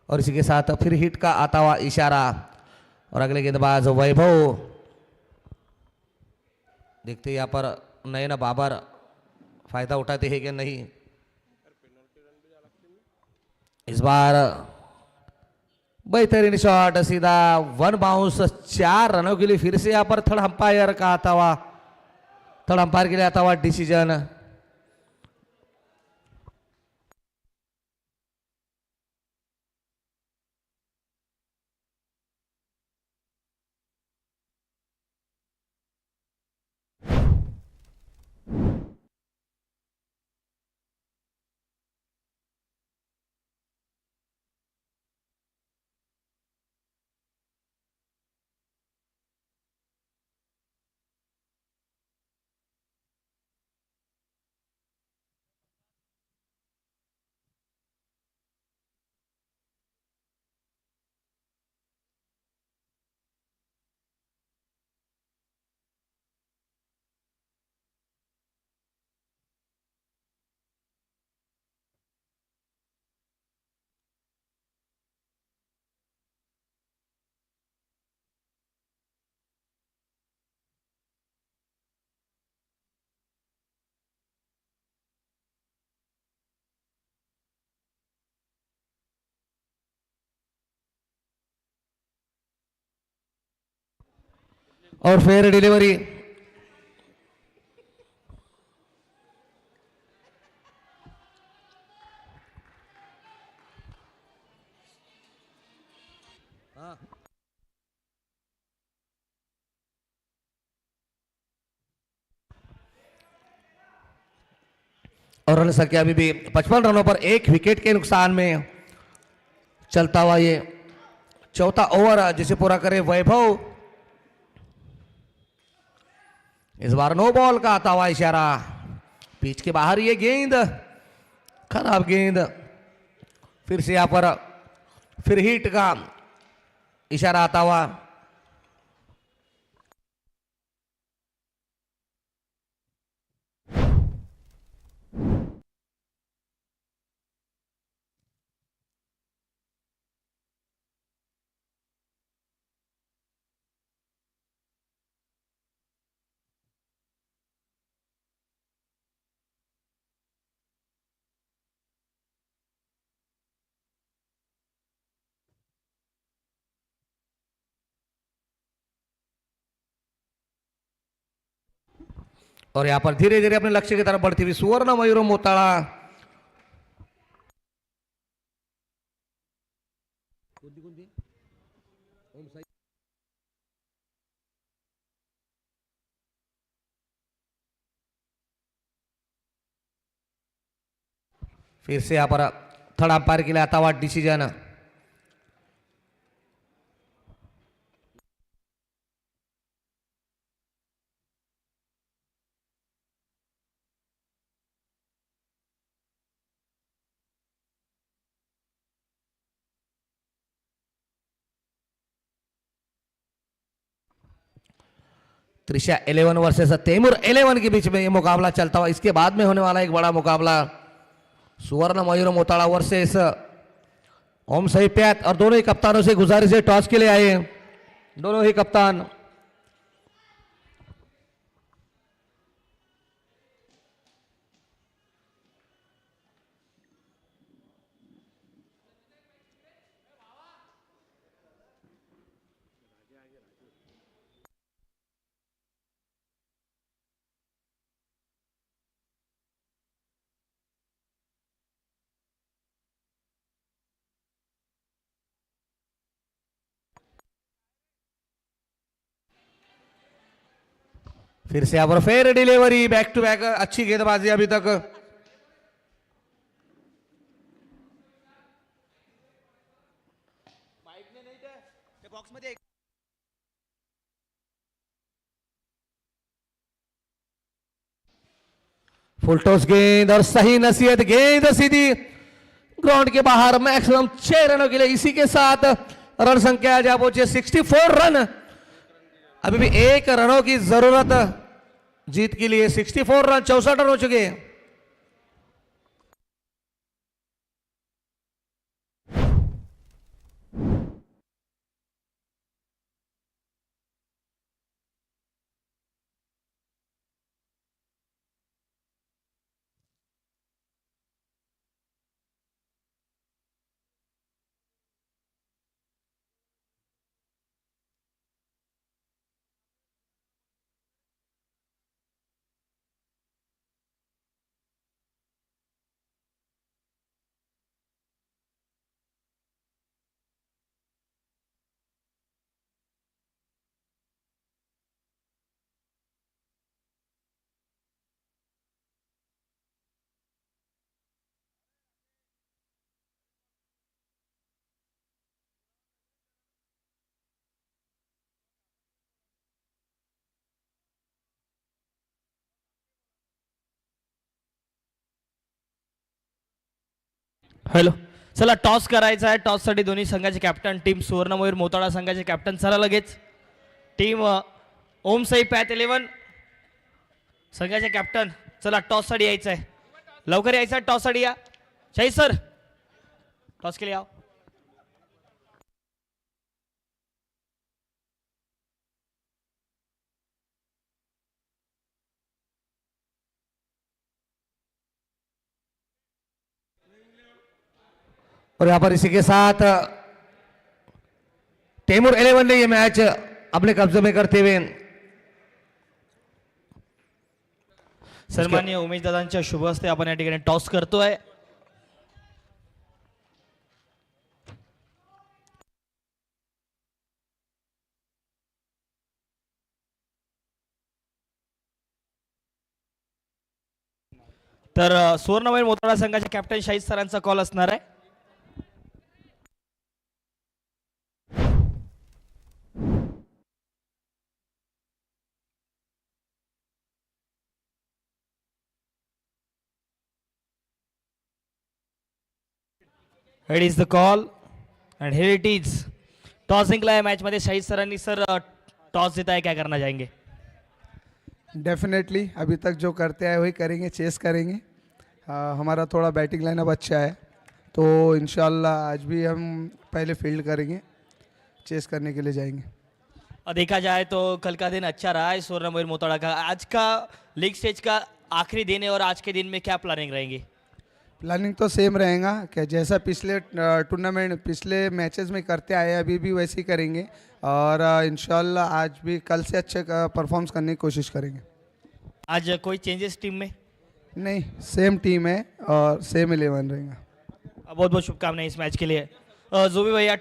और इसी के साथ फिर हिट का आता हुआ इशारा। और अगले गेंदबाज वैभव, देखते यहाँ पर नयन बाबर फायदा उठाते हैं कि नहीं। इस बार बेहतरीन शॉट, सीधा 1 बाउंस 4 रनों के लिए फिर से यहाँ पर थर्ड अंपायर का आता हुआ, थर्ड अंपायर के लिए आता हुआ डिसीजन। और फेयर डिलीवरी। और रन संख्या अभी भी 55 रनों पर 1 विकेट के नुकसान में चलता हुआ ये चौथा ओवर जिसे पूरा करे वैभव। इस बार नो बॉल का आता हुआ इशारा, पिच के बाहर ये गेंद, खराब गेंद। फिर से यहां पर फिर हिट का इशारा आता हुआ। और यहां पर धीरे धीरे अपने लक्ष्य की तरफ बढ़ती हुई सुवर्ण मयूर मोताळा फिर से यहां पर थर्ड अंपायर के लिए आता हुआ डिसीजन। त्रिशा 11 वर्सेस तैमूर 11 के बीच में ये मुकाबला चलता हुआ। इसके बाद में होने वाला एक बड़ा मुकाबला सुवर्ण मयूर मोताळा वर्सेस ओम साई प्यात। और दोनों ही कप्तानों से गुजारिश है टॉस के लिए आए दोनों ही कप्तान। फिर से यहाँ पर fair delivery, back to back अच्छी गेंदबाजी अभी तक। फुल टॉस गेंद और सही नसीहत, गेंद सीधी ग्राउंड के बाहर। मैक्सिमम 6 रनों के लिए इसी के साथ रन संख्या जहां पहुंचे 64 रन। अभी भी 1 रनों की जरूरत जीत के लिए। 64 रन 64 रन हो चुके हैं। हॅलो, चला टॉस करायचा आहे. टॉससाठी दोन्ही संघाचे कॅप्टन, टीम सुवर्ण मयूर मोताळा संघाचे कॅप्टन चला लगेच. टीम ओम साई पॅथ 11 संघाचे कॅप्टन चला टॉससाठी यायचं आहे. लवकर यायचं आहे टॉससाठी. या शाही सर टॉस के लिए आओ. और यहां पर इसी के साथ तैमूर 11 ने यह मैच अपने कब्जे में करते हुए सन्माननीय उमेश दादांच्या शुभ हस्ते आपण या ठिकाणी टॉस करतोय. तर सुवर्णमय मोताळा संघाच्या कॅप्टन शाहीद सरांचा कॉल असणार आहे. It is the call and here it is. Toss जिंकला है मैच मध्ये शाहिद सरांनी. सर टॉस जीता है, क्या करना चाहेंगे? डेफिनेटली अभी तक जो करते आए वही करेंगे, चेस करेंगे. हमारा थोड़ा बैटिंग लाइनअप अच्छा है तो इंशाल्लाह आज भी हम पहले फील्ड करेंगे, चेस करने के लिए जाएंगे. और देखा जाए तो कल का दिन अच्छा रहा है सुवर्णमय मोताड़ा का. आज का लीग स्टेज का आखिरी दिन है और आज के दिन में क्या प्लानिंग रहेंगी? प्लानिंग तो सेम रहेगा कि जैसा पिछले टूर्नामेंट पिछले मैचेस में करते आए अभी भी वैसे ही करेंगे और इंशाल्लाह आज भी कल से अच्छे परफॉर्म्स करने की कोशिश करेंगे. आज कोई चेंजेस टीम में? नहीं, सेम टीम है और सेम 11 रहेगा. बहुत बहुत शुभकामनाएं इस मैच के लिए. जोबी भैया